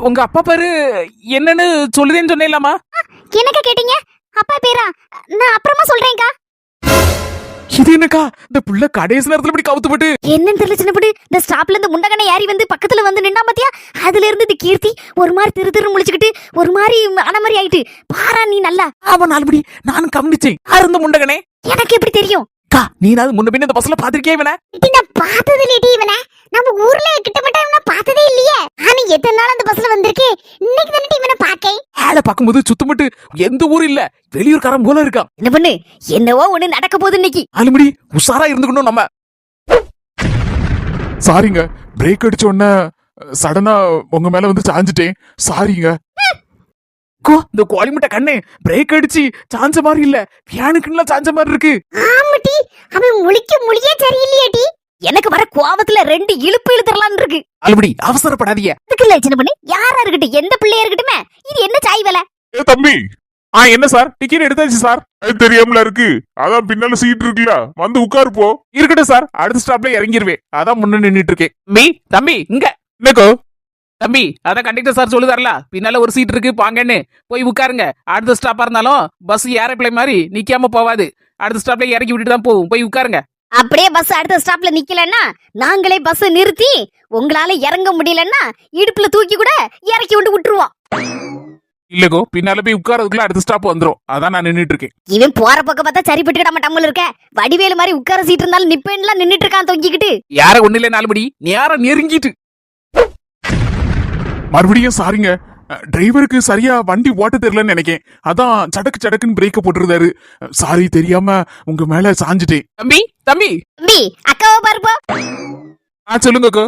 உங்க அப்பா பேரு என்னன்னு சொல்லுதேன்னு சொன்னேன்லாமா? என்னக்கா கேட்டீங்க? அப்பா பேரா? நான் அப்புறமா சொல்றேன்க்கா. இது என்னக்கா இந்த புள்ள கடைசி நேரத்துல இப்படி கவுத்துப்பட்டு? என்னன்னு தெரியல சின்னப்படி, இந்த ஸ்டாப்ல இருந்து முண்டகனை ஏறி வந்து பக்கத்துல வந்து நின்னா பாத்தியா? அதுல இருந்து இந்த கீர்த்தி ஒரு மாதிரி திரு முழிச்சுக்கிட்டு ஒரு மாதிரி ஆன மாதிரி ஆயிட்டு. பாரா நீ நல்லா. ஆமா நாலுபடி நானும் கவனிச்சேன். யாரு இந்த முண்டகனே? எனக்கு எப்படி தெரியும்? நீனாவது முன்ன பின்ன இந்த பஸ்ல பாத்திருக்கே இவனை? நான் பார்த்தது இல்லடி இவனை. நம்ம ஊர்ல கிட்டப்பட்ட இவனை பார்த்ததே இல்லையே. ஆனா எத்தனை நாள் அந்த பஸ்ல வந்திருக்கேன். இன்னைக்கு தானே இவனை பாக்கேன். ஆளை பார்க்கும்போது சுத்தமட்டு எந்த ஊர் இல்ல வெளியூர்காரன் போல இருக்கான். என்ன பண்ணு, என்னவோ ஒண்ணு நடக்க போகுது இன்னைக்கு. ஆளுமடி உஷாரா இருந்துக்கணும் நம்ம. சாரிங்க, பிரேக் அடிச்ச உடனே சடனா உங்க மேல வந்து சாஞ்சிட்டேன். சாரிங்க. இந்த கோழிமுட்டை கண்ணே பிரேக் அடிச்சு சாஞ்ச மாதிரி இல்ல, பியானுக்குள்ள சாஞ்ச மாதிரி இருக்கு. ஆமாட்டி, அவன் முழியே சரியில்லையாட்டி. எனக்கு வர கோவத்துல ரெண்டு இழுப்பு இழுத்துறலாம்னு இருக்கு. ஆளுமடி அவசரப்படாதீங்க. அதுக்குள்ள சின்ன பண்ணு, யாரா இருக்கட்டும் எந்த பிள்ளையா இருக்கட்டுமே, இது என்ன சாய் வேலை? தம்பி, என்ன சார் டிக்கெட் எடுத்தாச்சு சார். அது தெரியாமல இருக்கு. அதான் பின்னால சீட் இருக்குல்ல, வந்து உட்காரு போ. இருக்கட்டும் சார், அடுத்த ஸ்டாப்ல இறங்கிருவேன். அதான் முன்ன நின்னுட்டு இருக்கேன். தம்பி இங்க என்னக்கோ தம்பி, அதான் கண்டக்டர் சார் சொல்லுதாருல, பின்னால ஒரு சீட் இருக்கு பாங்கன்னு போய் உட்காருங்க. அடுத்த ஸ்டாப்பா இருந்தாலும் பஸ் ஏரோப்ளேன் மாதிரி நிக்காம போவாது. அடுத்த ஸ்டாப்ல இறக்கி விட்டுட்டு தான் போகும். போய் உட்காருங்க. அப்படியே பஸ் அடுத்த ஸ்டாப்ல நிக்கலன்னா நாங்களே பஸ் நிறுத்தி உங்களால இறங்க முடியலன்னா இடுப்புல தூக்கி கூட இறக்கி விட்டு விட்டுருவோம். இல்லகோ பின்னால போய் உட்காரதுக்குள்ள அடுத்த ஸ்டாப் வந்துரும். அதான் நான் நின்னுட்டு இருக்கேன். இவன் போற பக்கம் பார்த்தா சரிப்பட்டு நம்ம டம்மல் இருக்க. வடிவேலு மாதிரி உட்கார சீட் இருந்தாலும் நிப்பேன்லாம் நின்னுட்டு இருக்கான் தொங்கிக்கிட்டு. யார ஒண்ணு இல்ல நாலுபடி நேரம் நெருங்கிட்டு. மறுபடியும் சாரிங்க, டிரைவருக்கு சரியா வண்டி ஓட்ட தெரியலன்னு நினைக்கேன். அதான் சடக்குன்னு பிரேக்க போட்டுருந்தாரு. சாரி, தெரியாம உங்க மேல சாஞ்சிட்டேன். தம்பி தம்பி தம்பி அக்காவை பாருப்போ. சொல்லுங்க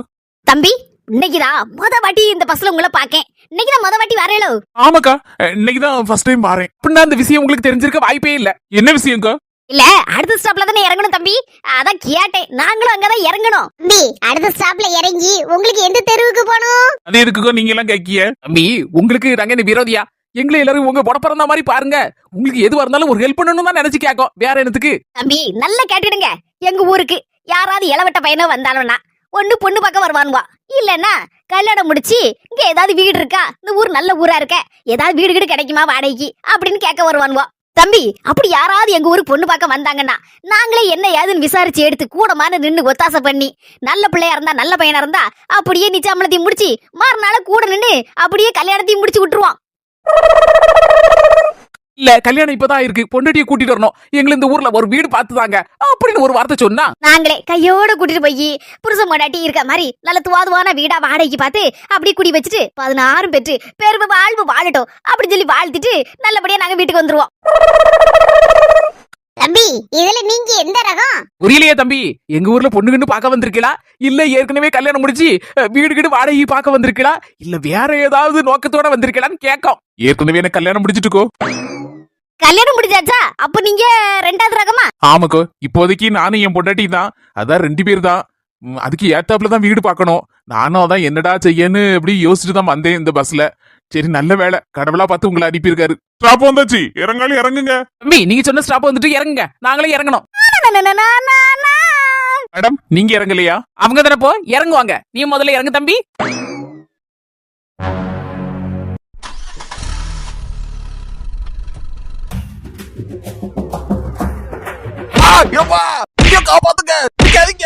தம்பி, இன்னைக்குதான் முத வாட்டி இந்த பஸ்ல உங்களை பாக்கேன். இன்னைக்குதான் முத வாட்டி வரேளோ? ஆமாக்கா, இன்னைக்குதான் ஃபர்ஸ்ட் டைம் வரேன். அப்படின்னா அந்த விஷயம் உங்களுக்கு தெரிஞ்சிருக்க வாய்ப்பே இல்ல. என்ன விஷயம்க்கா? இல்ல, அடுத்த ஸ்டாப்ல தானே இறங்கணும் தம்பி. அதான் கேட்டேன். நாங்களும் அங்கதான் இறங்கணும். தம்பி, அடுத்த ஸ்டாப்ல இறங்கி உங்களுக்கு எந்த தெருவுக்கு போகணும்? அது எதுக்குக்கோ நீங்க எல்லாம் கேக்கிய? தம்பி, உங்களுக்கு நாங்க என்ன விரோதியா? எங்களை எல்லாரும் உங்க பொட பிறந்த மாதிரி பாருங்க. உங்களுக்கு எதுவா இருந்தாலும் ஒரு ஹெல்ப் பண்ணணும் தான் நினைச்சு கேட்கும். வேற என்னத்துக்கு? தம்பி நல்லா கேட்டுடுங்க. எங்க ஊருக்கு யாராவது இளவட்ட பையனோ வந்தாலும்னா ஒண்ணு பொண்ணு பார்க்க வருவானுவா, இல்லன்னா கல்யாணம் முடிச்சு இங்க ஏதாவது வீடு இருக்கா, இந்த ஊர் நல்ல ஊரா இருக்க, ஏதாவது வீடு வீடு கிடைக்குமா வாடகைக்கு அப்படின்னு கேட்க வருவானுவா. தம்பி, அப்படி யாராவது எங்க ஊருக்கு பொண்ணு பார்க்க வந்தாங்கன்னா நாங்களே என்ன ஏதுன்னு விசாரிச்சு எடுத்து கூடமான நின்னு ஒத்தாசை பண்ணி நல்ல பிள்ளையா இருந்தா நல்ல பையனா இருந்தா அப்படியே நிச்சயமலத்தையும் முடிச்சு மறுநாள கூட நின்னு அப்படியே கல்யாணத்தையும் முடிச்சு விட்டுருவான். இல்ல கல்யாணம் இப்பதான் இருக்கு, பொண்டாட்டியை கூட்டிட்டு வரணும், எங்களை இந்த ஊர்ல ஒரு வீடு பார்த்துதாங்க அப்படின்னு ஒரு வார்த்தை சொன்னா நாங்களே கையோட கூட்டிட்டு போய் புருஷன் பொண்டாட்டி இருக்க மாதிரி நல்ல துவாதுவான வீடா வாடகைக்கு பார்த்து அப்படி குடி வச்சுட்டு 16 பெற்று பெருமை வாழ்வு வாழட்டும் அப்படின்னு சொல்லி வாழ்த்திட்டு நல்லபடியா நாங்க வீட்டுக்கு வந்துருவோம். தம்பி, இதுல நீங்க எந்த ரகம்? புரியலையே தம்பி. எங்க ஊர்ல பொண்ணுன்னு பார்க்க வந்திருக்கீங்களா, இல்ல ஏற்கனவே கல்யாணம் முடிச்சு வீடு வாடகை பார்க்க வந்திருக்கீங்களா, இல்ல வேற ஏதாவது நோக்கத்தோட வந்திருக்கீங்களான்னு கேட்கும். ஏற்கனவே எனக்கு கல்யாணம் முடிச்சிட்டுக்கோ. கல்யாணம் முடிஞ்சாச்சா? அப்ப நீங்க ரெண்டாவது ரகமா? ஆமாக்கோ, இப்போதைக்கு நானும் என் பொண்டாட்டி தான். அதான் 2 பேர் தான். அதுக்கு ஏத்தாப்புல தான் வீடு பார்க்கணும். நானும் அதான் என்னடா செய்யன்னு அப்படி யோசிச்சுட்டு தான் வந்தேன் இந்த பஸ்ல. சரி, நல்ல வேலை, கடவுளா பார்த்து உங்களை அனுப்பியிருக்காரு. ஸ்டாப் வந்தாச்சு, இறங்காலும் இறங்குங்க. தம்பி, நீங்க சொன்ன ஸ்டாப் வந்துட்டு இறங்குங்க, நாங்களே இறங்கணும். மேடம், நீங்க இறங்கலையா? அவங்க தானே போ இறங்குவாங்க, நீ முதல்ல இறங்கு தம்பி. காப்பாத்துங்க,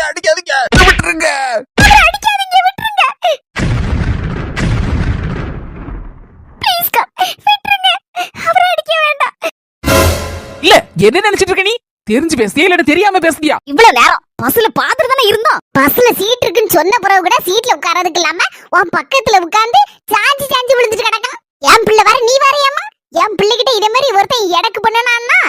அடிக்காதீங்க, விட்டுருங்க. இல்ல என்ன நினைச்சிட்டு இருக்க நீ? தெரிஞ்சு பேசியா இல்ல தெரியாம பேசியா? இவ்வளவு நேரம் பஸ்ல பாத்துட்டு தானே இருந்தோம். பஸ்ல சீட் இருக்குன்னு சொன்ன பிறகு கூட சீட்ல உட்காரதுக்கு இல்லாம உன் பக்கத்துல உட்கார்ந்து சாஞ்சி விழுந்துட்டு கிடக்கான். என் பிள்ளை வர நீ வரையம்மா? என் பிள்ளைகிட்ட இதே மாதிரி ஒருத்தன் எடக்கு பண்ணனான்னா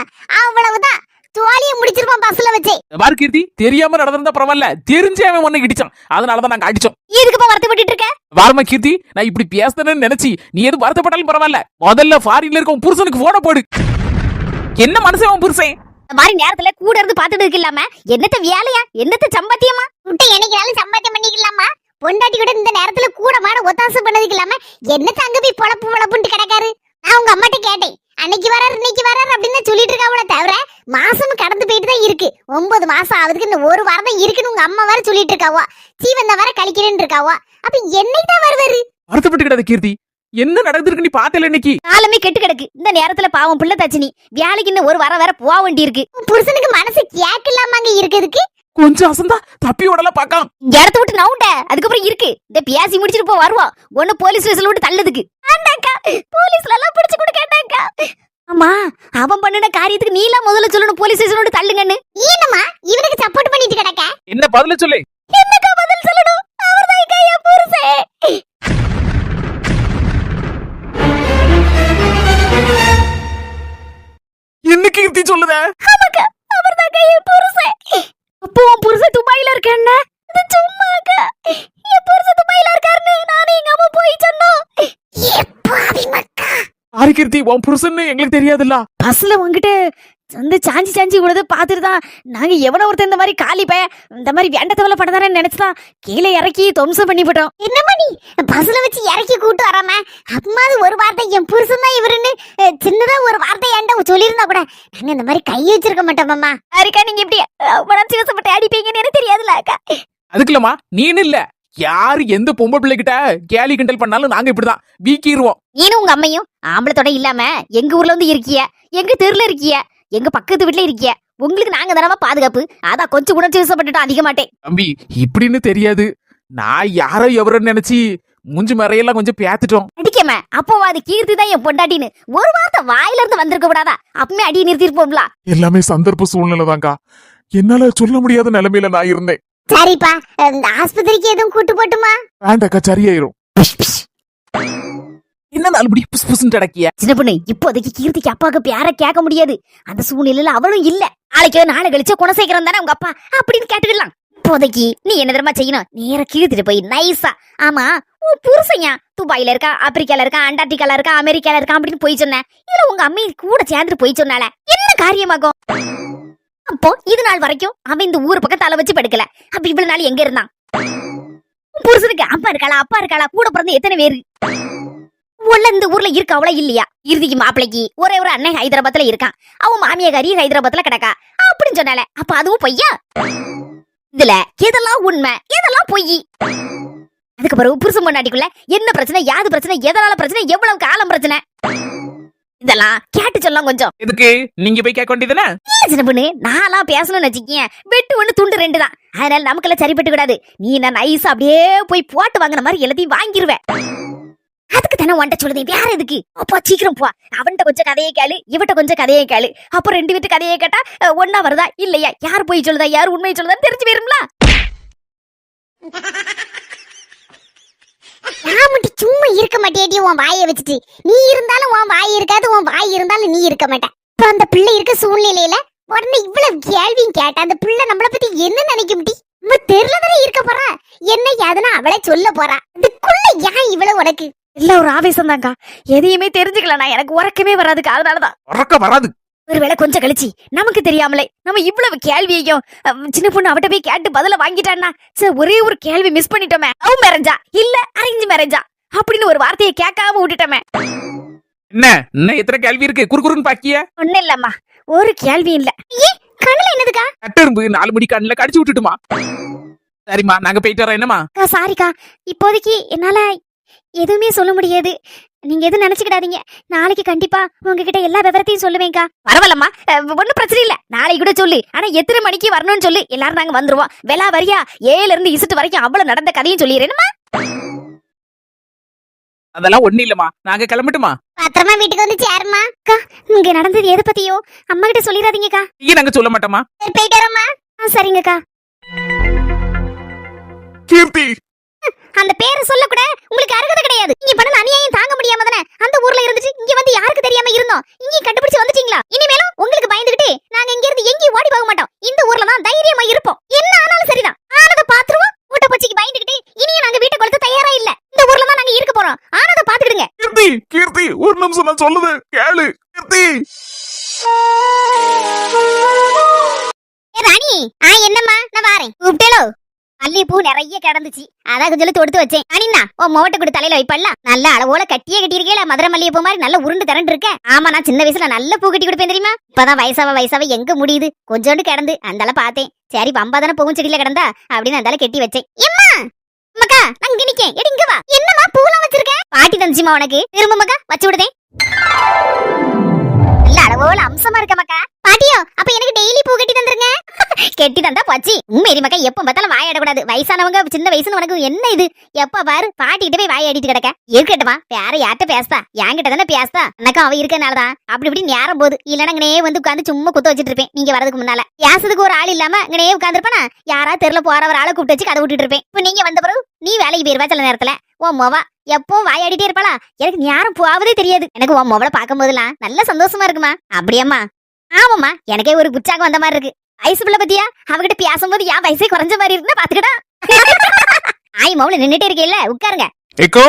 அவ்வளவுதான், துவாலியை முடிச்சிருப்பான் பஸ்ல வச்சு. பாரு கீர்த்தி, தெரியாம நடந்திருந்தா பரவாயில்ல, தெரிஞ்சே அவன் ஒண்ணு இடிச்சான், அதனாலதான் நாங்க அடிச்சோம். இதுக்குப்பா வருத்தப்பட்டு இருக்க? வாரமா கீர்த்தி, நான் இப்படி பேசுறேன்னு நினைச்சு நீ எது வருத்தப்பட்டாலும் பரவாயில்ல, முதல்ல ஃபாரின்ல இருக்க உன் புருஷனுக்கு போன போடு. என்ன மனுஷன் உன் புருஷன்? மாதிரி நேரத்துல கூட இருந்து பாத்துட்டு இருக்கு இல்லாம என்னத்த வேலையா, என்னத்த சம்பாத்தியமா? முட்டை என்னைக்குனாலும் சம்பாத்தியம் பண்ணிக்கலாமா? பொண்டாட்டி கூட இந்த நேரத்துல கூட மாட ஒத்தாசை பண்ணதுக்கு இல்லாம என்னத்த அங்க போய் பொழப்புன்ட்டு கிடக்காரு. நான் உங்க அம்மாட்ட கேட்டேன், அன்னைக்கு வராரு இன்னைக்கு வராரு அப்படின்னு சொல்லிட்டு இருக்காவளே தவிர மாசம் கடந்து போயிட்டு தான் இருக்கு. 9 மாசம் ஆகுதுக்கு இந்த ஒரு வாரம் தான் இருக்குன்னு உங்க அம்மா வேற சொல்லிட்டு இருக்காவா. சீவந்த வர கழிக்கிறேன்னு இருக்காவா. அப்ப என்னைக்கு தான் வருவாரு? வருத்தப்பட்டு விடாத கீர்த்தி. என்ன நடந்திருக்கு நீ பாத்தல இன்னைக்கு? காலமே கெட்டு கிடக்கு. இந்த நேரத்துல பாவம் பிள்ளை தச்சினி வேலைக்கு இன்னும் ஒரு வர வேற போக வேண்டி இருக்கு. புருஷனுக்கு மனசு கேட்கலாமாங்க இருக்குதுக்கு. கொஞ்சம் அசந்தா தப்பி ஓடலாம் பாக்கலாம். இடத்த விட்டு நவுண்ட அதுக்கப்புறம் இருக்கு. இந்த பேசி முடிச்சிட்டு போ வருவோம். ஒண்ணு போலீஸ் ஸ்டேஷன்ல விட்டு தள்ளுதுக்கு. ஆண்டாக்கா போலீஸ்ல எல்லாம் பிடிச்சு கூட கேட்டாக்கா. அம்மா அவன் பண்ணின காரியத்துக்கு நீ எல்லாம் முதல்ல சொல்லணும் போலீஸ் ஸ்டேஷன் விட்டு தள்ளுங்கன்னு. ஏனம்மா இவனுக்கு சப்போர்ட் பண்ணிட்டு கிடக்க? என்ன பதில சொல்லு. என்னக்கா பதில் சொல்லணும்? அவர்தான் என் புருஷன். என்ன கீர்த்தி சொல்லுத? ஆமாக்கா அவர்தான் என் புருஷன். அப்போ உன் புருஷன் துபாயில இருக்கானே? இது சும்மாக்கா. என் புருஷன் துபாயில இருக்காருன்னு நானே எங்க அம்மா போய் சொன்னோம். ஏப்பாவி மக்கா. ஆரி கீர்த்தி உன் புருஷன்னு எங்களுக்கு தெரியாதுல்ல. பஸ்ல உங்ககிட்ட வந்து சாஞ்சி விடுறத பாத்துட்டு தான் நாங்க எவனோ ஒருத்தர் இந்த மாதிரி காலி பைய இந்த மாதிரி வேண்டத்தவள படதாரன்னு நினைச்சுதான் கீழே இறக்கி துவம்சம் பண்ணி போட்டோம். என்ன பண்ணி பஸ்ல வச்சு இறக்கி கூட்டு வராம அம்மாது ஒரு வார்த்தை என் புருஷன் தான் இவருன்னு சின்னதா ஒரு வார்த்தை ஏன்டா சொல்லியிருந்தா கூட நாங்க இந்த மாதிரி கை வச்சிருக்க மாட்டோம். அம்மா அரிக்கா நீங்க எப்படி உணர்ச்சி வசப்பட்டு அடிப்பீங்கன்னு எனக்கு தெரியாதுல்ல அக்கா. அதுக்குலமா நீன்னு இல்ல, யாரு எந்த பொம்பளை பிள்ளைகிட்ட கேலி கிண்டல் பண்ணாலும் நாங்க இப்படிதான் வீக்கிடுவோம். நீனும் உங்க அம்மையும் ஆம்பளை தொட இல்லாம எங்க ஊர்ல வந்து இருக்கிய, எங்க தெருல இருக்கிய, எங்க பக்கத்து வீட்டுல இருக்கிய. உங்களுக்கு நாங்க தானவா பாதுகாப்பு. அதான் கொஞ்சம் உணர்ச்சி வசப்பட்டுட்டு அதிக மாட்டேன். தம்பி இப்படின்னு தெரியாது. நான் யாரோ எவரோன்னு நினைச்சு மூஞ்சி மறையெல்லாம் கொஞ்சம் பேத்துட்டோம். அடிக்கம அப்போ அது கீர்த்தி தான் என் பொண்டாட்டின்னு ஒரு வார்த்தை வாயில இருந்து வந்திருக்க கூடாதா? அப்பமே அடி நிறுத்திருப்போம்ல. எல்லாமே சந்தர்ப்ப சூழ்நிலை தான்க்கா. என்னால சொல்ல முடியாத நிலைமையில நான் இருந்தேன். சரிப்பா இந்த ஆஸ்பத்திரிக்கு எதுவும் கூட்டு போட்டுமா? வேண்டாக்கா சரியாயிரும். என்ன நாலுபடி புஸ் புஸ்ன்னு அடக்கிய சின்ன பொண்ணு இப்போதைக்கு கீர்த்திக்கு அப்பாவுக்கு பேர கேட்க முடியாது. அந்த சூழ்நிலையில அவளும் இல்ல. நாளைக்கு நாளை கழிச்சு குணசேகரம் தானே உங்க அப்பா அப்படின்னு கேட்டுக்கலாம். இப்போதைக்கு நீ என்ன தெரியுமா செய்யணும்? நேர கீழ்த்திட்டு போய் நைஸா ஆமா உன் புருஷன் துபாயில இருக்கா, ஆப்பிரிக்கால இருக்கா, அண்டார்டிகால இருக்கா, அமெரிக்கால இருக்கா அப்படின்னு போய் சொன்னேன். இதுல உங்க அம்மை கூட சேர்ந்துட்டு போய் சொன்னால என்ன காரியமாகும்? அப்போ இது நாள் வரைக்கும் அவன் இந்த ஊர் பக்கம் தலை வச்சு படுக்கல. அப்ப இவ்வளவு நாள் எங்க இருந்தான்? புருஷனுக்கு அம்மா இருக்காளா, அப்பா இருக்காளா, கூட பிறந்த எத்தனை பேரு உள்ள இந்த ஊர்ல இருக்க அவளா இல்லையா? இறுதிக்கு மாப்பிளைக்கு ஒரே ஒரு அண்ணன் ஹைதராபாத்ல இருக்கான். அவன் மாமியாரி ஹைதராபாத்ல கிடக்கா அப்படின்னு சொன்னால அப்ப அதுவும் பொய்யா? இதுல எதெல்லாம் உண்மை எதெல்லாம் பொய்? அதுக்கு பிறகு புருஷன் பொண்டாட்டிக்குள்ள என்ன பிரச்சனை, யாது பிரச்சனை, எதனால பிரச்சனை, எவ்வளவு காலம் பிரச்சனை, இதெல்லாம் கேட்டு சொல்லலாம் கொஞ்சம். எதுக்கு நீங்க போய் கேட்க வேண்டியதுதானே? சின்ன பொண்ணு நான்லாம் பேசணும்னு வச்சுக்கேன் வெட்டு ஒண்ணு துண்டு ரெண்டு தான். அதனால நமக்கெல்லாம் சரிப்பட்டு கூடாது. நீ நான் நைஸா அப்படியே போய் போட்டு வாங்கின மாதிரி எல்லாத்தையும் வாங்கிருவேன். அதுக்கு தானே உன்ட்ட சொல்லுதேன். வேற எதுக்கு? அப்பா சீக்கிரம் போ. அவன்கிட்ட கொஞ்சம் கதையை கேளு, இவட்ட கொஞ்சம் கதையை கேளு. அப்ப ரெண்டு வீட்டு கதையை கேட்டா ஒன்னா வருதா இல்லையா, யார் போய் சொல்லுதா யார் உண்மையை சொல்லுதான்னு தெரிஞ்சு போயிரும்ல. சும்மா இருக்க மாட்டேடி உன் வாயை வச்சுட்டு. நீ இருந்தாலும் உன் வாய் இருக்காது, உன் வாய் இருந்தாலும் நீ இருக்க மாட்டேன். இப்ப அந்த பிள்ளை இருக்க சூழ்நிலையில உடனே இவ்வளவு கேள்வியும் கேட்டா அந்த பிள்ளை நம்மள பத்தி என்ன நினைக்க முடியும்? நம்ம தெருல தானே இருக்க போறா. என்ன யாதுன்னா அவளை சொல்ல போறா. அதுக்குள்ள ஏன் இவ்வளவு உனக்கு இல்ல ஒரு ஆவேசம் தாங்க. எதையுமே தெரிஞ்சுக்கலண்ணா எனக்கு உறக்கமே வராதுக்கு. அதனாலதான் உறக்க வராது. ஒருவேளை கொஞ்சம் கழிச்சு நமக்கு தெரியாமலே நம்ம இவ்வளவு கேள்வியையும் சின்ன பொண்ணு அவட்ட போய் கேட்டு பதில வாங்கிட்டான்னா சரி ஒரே ஒரு கேள்வி மிஸ் பண்ணிட்டோமே. லவ் மேரேஜா இல்ல அரேஞ்ச் மேரேஜா அப்படின்னு ஒரு வார்த்தையை கேட்காம விட்டுட்டோமே. என்ன இன்னும் எத்தனை கேள்வி இருக்கு? குறுக்குறுன்னு பாக்கிய ஒண்ணு இல்லம்மா ஒரு கேள்வி இல்ல. ஏன் கண்ணுல என்னதுக்கா? கட்டெரும்பு 4 மணி கண்ணுல கடிச்சு விட்டுட்டுமா. சரிம்மா நாங்க போயிட்டு வரோம். என்னமா? சாரிக்கா இப்போதைக்கு என்னால எதுவுமே சொல்ல முடியாது. நீங்க எதுவும் நினைச்சுக்கிடாதீங்க. நாளைக்கு கண்டிப்பா உங்ககிட்ட எல்லா விவரத்தையும் சொல்லுவேங்கா. பரவாயில்லம்மா ஒன்னும் பிரச்சனை இல்ல. நாளைக்கு கூட சொல்லு. ஆனா எத்தனை மணிக்கு வரணும்னு சொல்லு. எல்லாரும் நாங்க வந்துருவோம். வெலா வரியா 7 இருந்து இசுட்டு வரைக்கும் அவ்வளவு நடந்த கதையும் சொல்லிடுறேன்மா. அதெல்லாம் ஒண்ணு இல்லம்மா, நாங்க கிளம்பட்டுமா? பத்திரமா வீட்டுக்கு வந்து சேருமா. அக்கா இங்க நடந்தது எதை பத்தியோ அம்மா கிட்ட சொல்லிடாதீங்கக்கா. இங்க நாங்க சொல்ல மாட்டோமா. போயிட்டு வரோம்மா. சரிங்கக்கா. கீர்த்தி அந்த பேரை சொல்ல கூட உங்களுக்கு அருகதை கிடையாது. நீங்க பண்ண அநியாயம் தாங்க முடியாம தானே அந்த ஊர்ல இருந்துட்டு இங்க வந்து யாருக்கு தெரியாம இருந்தோம். இங்க கண்டுபிடிச்சு வந்துட்டீங்களா? இனிமேலும் உங்களுக்கு பயந்துகிட்டு நாங்க இங்க இருந்து எங்கேயும் ஓடி போக மாட்டோம். இந்த ஊர்ல தான் தைரியமா இருப்போம். என்ன ஆனாலும் சரிதான். ஆனதை பாத்துருவோம். ஊட்ட பச்சிக்கு பயந்துகிட்டு இனியும் நாங்க வீட்டை கொளுத்த தயாரா இல்ல. இந்த ஊர்ல தான் நாங்க இருக்க போறோம். ஆனதை பாத்துக்கிடுங்க. கீர்த்தி கீர்த்தி ஒரு நிமிஷம் நான் சொல்லுது கேளு. கீர்த்தி ராணி என்னம்மா நான் வாரேன். கூப்பிட்டேலோ மல்லிப்பூ நிறைய கிடந்துச்சு. அதான் கொஞ்சம் தொடுத்து வச்சேன். அனின்னா உன் மோட்டை கூட தலையில வைப்பல்ல. நல்ல அளவோல கட்டியே கட்டியிருக்கேல. மதுரை மல்லிகைப்பூ மாதிரி நல்ல உருண்டு திரண்டு இருக்க. ஆமா நான் சின்ன வயசுல நல்ல பூ கட்டி கொடுப்பேன் தெரியுமா. இப்பதான் வயசாவ எங்க முடியுது. கொஞ்சோண்டு கிடந்து அந்தால பார்த்தேன். சரி பம்பா தானே பூவும் செடியில கிடந்தா அப்படின்னு அந்தால கட்டி வச்சேன். அம்மாக்கா நான் இங்க நிக்கேன். எடி இங்க வா. என்னமா பூலாம் வச்சிருக்க? பாட்டி வந்துச்சுமா உனக்கு? திரும்ப மக்கா வச்சு விடுதேன். நல்ல அளவோல அம்சமா இருக்க மக்கா. பாட்டியோ அப்ப எனக்கு டெய்லி பூ கட்டி தந்துருங்க. கெட்டி தந்தா போச்சு. மேரி மக்கா எப்ப பார்த்தாலும் வாயாடக்கூடாது. வயசானவங்க சின்ன வயசுன்னு உனக்கு என்ன இது? எப்ப பாரு பாட்டிக்கிட்ட போய் வாயாடிட்டு கிடக்க. இருக்கட்டுமா, வேற யார்கிட்ட பேசுதா? என்கிட்ட தானே பேசுதா. எனக்கும் அவ இருக்கனாலதான் அப்படி இப்படி நேரம் போகுது. இல்லன்னா இங்கனே வந்து உட்காந்து சும்மா குத்த வச்சுட்டு இருப்பேன். நீங்க வரதுக்கு முன்னால பேசுறதுக்கு ஒரு ஆள் இல்லாம இங்கனே உட்காந்துருப்பேனா? யாரா தெருல போற ஒரு ஆளை கூப்பிட்டு வச்சு கதை விட்டுட்டு இருப்பேன். இப்ப நீங்க வந்த பிறகு நீ வேலைக்கு போயிருவா சில நேரத்துல. ஓ மொவா எப்பவும் வாயாடிட்டே இருப்பாளா? எனக்கு நேரம் போவதே தெரியாது. எனக்கு உன் மொவலை பார்க்கும் போதெல்லாம் நல்ல சந்தோஷமா இருக்குமா? அப்படியாம்மா? ஆமாம்மா, எனக்கே ஒரு உற்சாகம் வந்த மாதிரி இருக்கு. வயசு பிள்ளை பத்தியா அவகிட்ட பேசும்போது என் வயசே குறைஞ்ச மாதிரி இருக்குன்னா பாத்துக்கிட்டா. ஆய் மவுல நின்னுட்டே இருக்கேல்ல, உட்காருங்க. ஏக்கோ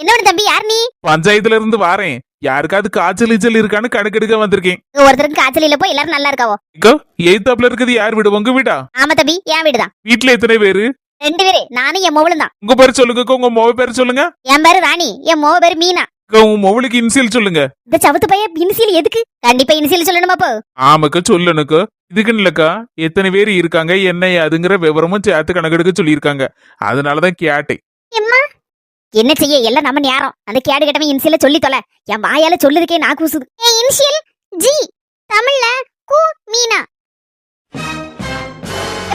என்னோட தம்பி யார் நீ? பஞ்சாயத்துல இருந்து வாரேன். யாருக்காவது காய்ச்சல் இருக்கான்னு கணக்கெடுக்க வந்திருக்கேன். ஒருத்தருக்கு காய்ச்சல் இல்ல போய் எல்லாரும் நல்லா இருக்காவோ? ஏக்கோ எய்தாப்ல இருக்குது யார் வீடு? உங்க வீடா? ஆமா தம்பி, என் வீடுதான். வீட்டுல எத்தனை பேரு? 2 பேரு, நானும் என் மோவலும் தான். உங்க பேரு சொல்லுங்க. உங்க மொவ பேரு சொல்லுங்க. என் பேரு ராணி, என் மோவ பேரு மீனா. உங்க மொவலுக்கு இன்சியல் சொல்லுங்க. இந்த சவுத்து பையன் இனிசியல் எதுக்கு? கண்டிப்பா இனிசியல் சொல்லணுமா போ? ஆமாக்கா சொல்லணுக்கா. இதுக்குன்னு இல்லக்கா, எத்தனை பேர் இருக்காங்க என்ன அதுங்கிற விவரமும் சேர்த்து கணக்கெடுக்க சொல்லியிருக்காங்க. அதனாலதான் கேட்டேன். எம்மா என்ன செய்ய, எல்லாம் நம்ம நேரம். அந்த கேடு கட்டவன் இனிசியல சொல்லி தொலை. என் வாயால சொல்லுதுக்கே நான் கூசுது. இனிசியல் ஜி, தமிழ்ல கு மீனா.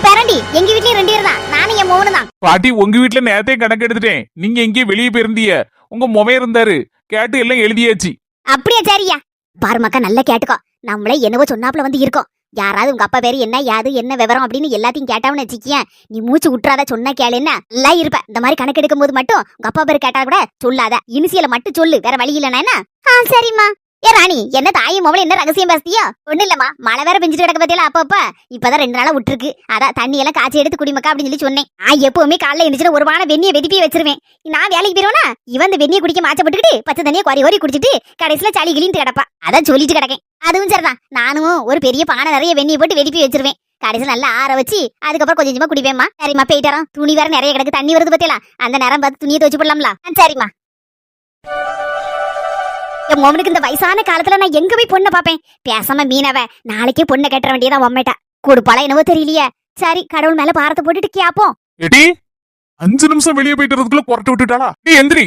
பேரண்டி எங்க வீட்லயும் 2 பேர் தான். நானும் என் மோவனும் தான். பாட்டி உங்க வீட்டுல நேரத்தையே கணக்கு எடுத்துட்டேன். நீங்க எங்கேயும் வெளியே போயிருந்தீங்க. உங்க மொபைல் இருந்தாரு, கேட்டு எல்லாம் எழுதியாச்சு. அப்படியா? சரியா பாரு மக்கா, நல்லா கேட்டுக்கோ. நம்மளே என்னவோ சொன்னாப்புல வந்து இருக்கோம். யாராவது உங்க அப்பா பேரு என்ன, யாது என்ன விவரம் அப்படின்னு எல்லாத்தையும் கேட்டாவன்னு வச்சுக்கிய, நீ மூச்சு விட்டுறாத, சொன்னா கேளு. என்ன நல்லா இருப்ப. இந்த மாதிரி கணக்கு எடுக்கும் போது மட்டும் உங்க அப்பா பேரு கேட்டா கூட சொல்லாத, இனிசியல மட்டும் சொல்லு. வேற வழி இல்லைன்னா என்ன? சரிம்மா. ஏ ராணி, என்ன தாயும் மொபைல் என்ன ரகசியம் பேசியா? ஒண்ணு இல்லம்மா, மழை வேற பெஞ்சிட்டு கிடக்க பத்தியில. அப்பப்ப இப்பதான் 2 நாளா விட்டுருக்கு. அதான் தண்ணி எல்லாம் காய்ச்சி எடுத்து குடிமக்கா அப்படின்னு சொல்லி சொன்னேன். எப்பவுமே காலைல இருந்துச்சுன்னா ஒரு வான வெந்நியை வெதிப்பி வச்சிருவேன். நான் வேலைக்கு போயிருவேனா, இவன் இந்த வெந்நியை குடிக்க மாச்சப்பட்டுக்கிட்டு பச்சை தண்ணியை குறை குடிச்சிட்டு கடைசியில சளி கிளின்ட்டு கிடப்பா. அதான் சொல்லிட்டு கிடக்கேன். அதுவும் சரிதான், நானும் ஒரு பெரிய பானை நிறைய வெந்நியை போட்டு வெதிப்பி வச்சிருவேன். கடைசியில் நல்லா ஆற வச்சு அதுக்கப்புறம் கொஞ்சம் கொஞ்சமா குடிப்பேம்மா. சரிம்மா, போயிட்டு வரோம். துணி வேற நிறைய கிடக்கு, தண்ணி வருது பத்தியல. அந்த நேரம் பார்த்து துணியை துவச்சு போடலாம்ல? சரிம்மா. என் மோவனுக்கு இந்த வயசான காலத்துல நான் எங்க போய் பொண்ணை பாப்பேன்? பேசாம மீனவ நாளைக்கே பொண்ணை கட்டுற வேண்டியதான் உம்மேட்டா. கொடுப்பாளா என்னவோ தெரியலையே. சரி, கடவுள் மேல பாரத்தை போட்டுட்டு கேப்போம். எடி 5 நிமிஷம் வெளியே போயிட்டு வரதுக்குள்ள புரட்டு விட்டுட்டாளா? நீ எந்திரி,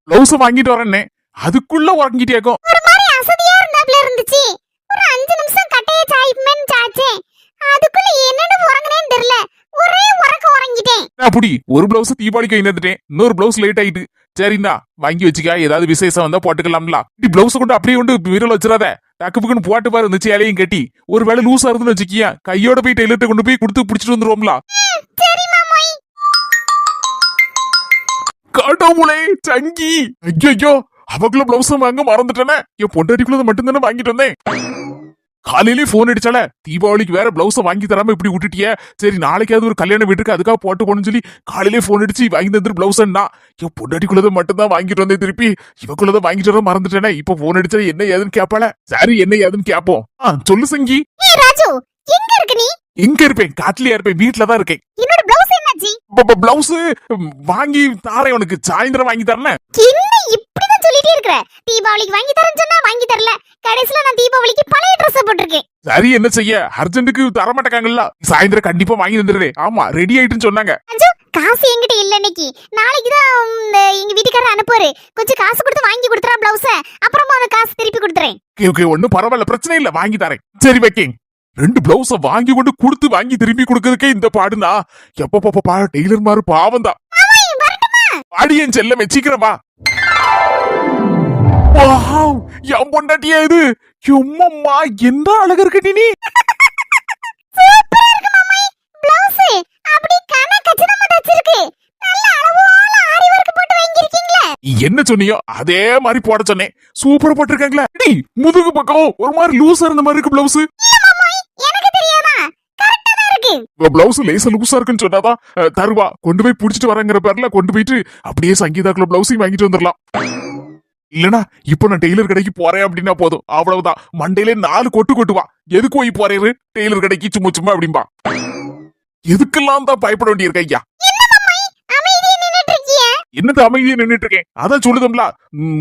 பிளவுஸ் வாங்கிட்டு வரேன்னே அதுக்குள்ள உறங்கிட்டேக்கும். ஒரு மாதிரி அசதியா இருந்தாப்ல இருந்துச்சு. ஒரு 5 நிமிஷம் கட்டைய சாய்ப்பேன்னு சாச்சேன். அதுக்குள்ள என்னன்னு உறங்கனேன்னு தெரியல. ஒரே உறங்கிட்டேன். அப்படி ஒரு பிளவுஸ் தீபாவளிக்கு வாங்கிட்டுட்டேன். இன்னொரு பிளவுஸ் லேட் ஆயிட்டு. சரிண்ணா வாங்கி வச்சுக்கா, ஏதாவது விசேஷம் வந்தா போட்டுக்கலாம்ல. இப்படி பிளவுஸ் கொண்டு அப்படியே கொண்டு விரல் வச்சிடாத. டக்கு புக்குன்னு போட்டு பாரு, இந்த சேலையும் கட்டி. ஒரு வேளை லூஸா இருந்துன்னு வச்சுக்கியா, கையோட போய் டெய்லர்ட்ட கொண்டு போய் கொடுத்து பிடிச்சிட்டு வந்துருவோம்ல. கடவுளே சங்கி, ஐயோ அவக்குள்ள பிளவுஸ் வாங்க மறந்துட்டேனே. என் பொண்டாட்டிக்குள்ள மட்டும் தானே வாங்கிட்டு வந்தேன். காலையிலே போன் அடிச்சால, தீபாவளிக்கு வேற பிளவுஸ வாங்கி தராம இப்படி விட்டுட்டிய. சரி நாளைக்காவது ஒரு கல்யாண வீட்டுக்கு அதுக்காக போட்டு போகணும்னு சொல்லி காலையிலே போன் அடிச்சு வாங்கி தந்துரு பிளவுஸ்ன்னா. என் பொண்டாட்டிக்குள்ளதை மட்டும் தான் வாங்கிட்டு வந்தேன். திருப்பி இவக்குள்ளதை வாங்கிட்டு வர மறந்துட்டேனே. இப்ப போன் அடிச்சா என்ன ஏதுன்னு கேப்பாள. சரி என்ன ஏதுன்னு கேப்போம். சொல்லு சங்கி. ராஜு, எங்க இருக்க நீ? எங்க இருப்பேன்? காட்டுலயா இருப்பேன், வீட்டுலதான் இருக்கேன். என்னோட பிளவுஸ் என்னாச்சு? பிளவுஸ் வாங்கி தாரேன், உனக்கு சாயந்தரம் வாங்கி தரேன். என்ன இப்படிதான் சொல்லிட்டே இருக்கற? தீபாவளிக்கு வாங்கி தரேன்னு சொன்னா வாங்கி தரல. கடைசில நான் தீபாவளிக்கு பழைய Dress போட்டுருக்கேன். சரி என்ன செய்ய, அர்ஜென்ட்டுக்கு தர மாட்டாங்கல்ல. சாயந்தரம் கண்டிப்பா வாங்கி தந்துடுறேன். ஆமா ரெடி ஆயிட்டுன்னு சொன்னாங்க. காசு என்கிட்ட இல்ல இன்னைக்கு. நாளைக்கு தான் எங்க வீட்டுக்காரர் அனுப்புவாரு. கொஞ்சம் காசு கொடுத்து வாங்கி கொடுத்துறா பிளவுஸ. அப்புறமா அந்த காசு திருப்பி கொடுத்துறேன். ஓகே ஒன்னும் பரவாயில்ல, பிரச்சனை இல்ல, வாங்கி தரேன். சரி வைக்கேன். 2 பிளவுஸ வாங்கி கொண்டு கொடுத்து வாங்கி திருப்பி கொடுக்கறதுக்கே இந்த பாடுனா, எப்ப டெய்லர் மாரு பாவம் தான். பாடியன் செல்லமே, சீக்கிரம் வா. வாவ், என் பொண்டாட்டியா இது? எம்மம்மா என்ன அழகா இருக்க நீ. சூப்பரா இருக்கு மாமாய். பிளவுஸ் அப்படி கச்சிதமா தச்சிருக்கு. நல்ல அளவோல ஆரி வர்க் போட்டு வாங்கி இருக்கீங்களே. என்ன சொன்னியோ அதே மாதிரி போட சொன்னேன். சூப்பரா போட்டிருக்காங்களே. டேய் முதுகு பக்கம் ஒரு மாதிரி லூசா இருந்த மாதிரி இருக்கு பிளவுஸ். எனக்கு தெரியாதா? கரெக்ட்டா தான் இருக்கு. பிளவுஸ் லேசா லூசா இருக்குன்னு சொன்னாதான் தருவா. கொண்டு போய் புடிச்சிட்டு வரேங்கிற பேர்ல கொண்டு போயிட்டு அப்படியே சங்கீதாக்குள்ள பிளவுஸையும் வாங்கிட்டு வந்துடலாம். இல்லனா இப்ப நான் டெய்லர் கடைக்கு போறேன் அப்படின்னா போதும், அவ்வளவுதான். மண்டையிலே 4 கொட்டு கொட்டுவா. எதுக்கு போய் போறேரு டெய்லர் கடைக்கு சும்மா அப்படிம்பா. எதுக்கெல்லாம் தான் பயப்பட வேண்டியிருக்க ஐயா. என்னது அமைதியா நின்னுட்டு இருக்கேன்? அதான் சொல்லுதம்ல,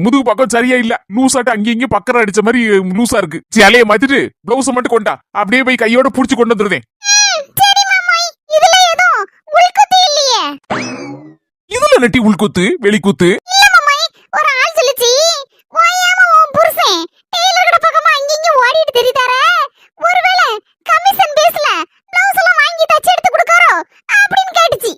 முதுகு பக்கம் சரியா இல்ல, லூசாட்டு அங்கேயும் இங்கேயும் பக்கரம் அடிச்ச மாதிரி லூசா இருக்கு. சேலைய மாத்திட்டு பிளவுஸ் மட்டும் கொண்டா, அப்படியே போய் கையோட புடிச்சு கொண்டு வந்துருதேன். இதுல நெட்டி உள்குத்து வெளிக்குத்து. தெரியுதாரே, ஒருவேளை கமிஷன் பேஸ்ல பிளவுஸ் எல்லாம் வாங்கி தச்சு எடுத்து கொடுக்கறோ அப்படின்னு கேட்டுச்சு.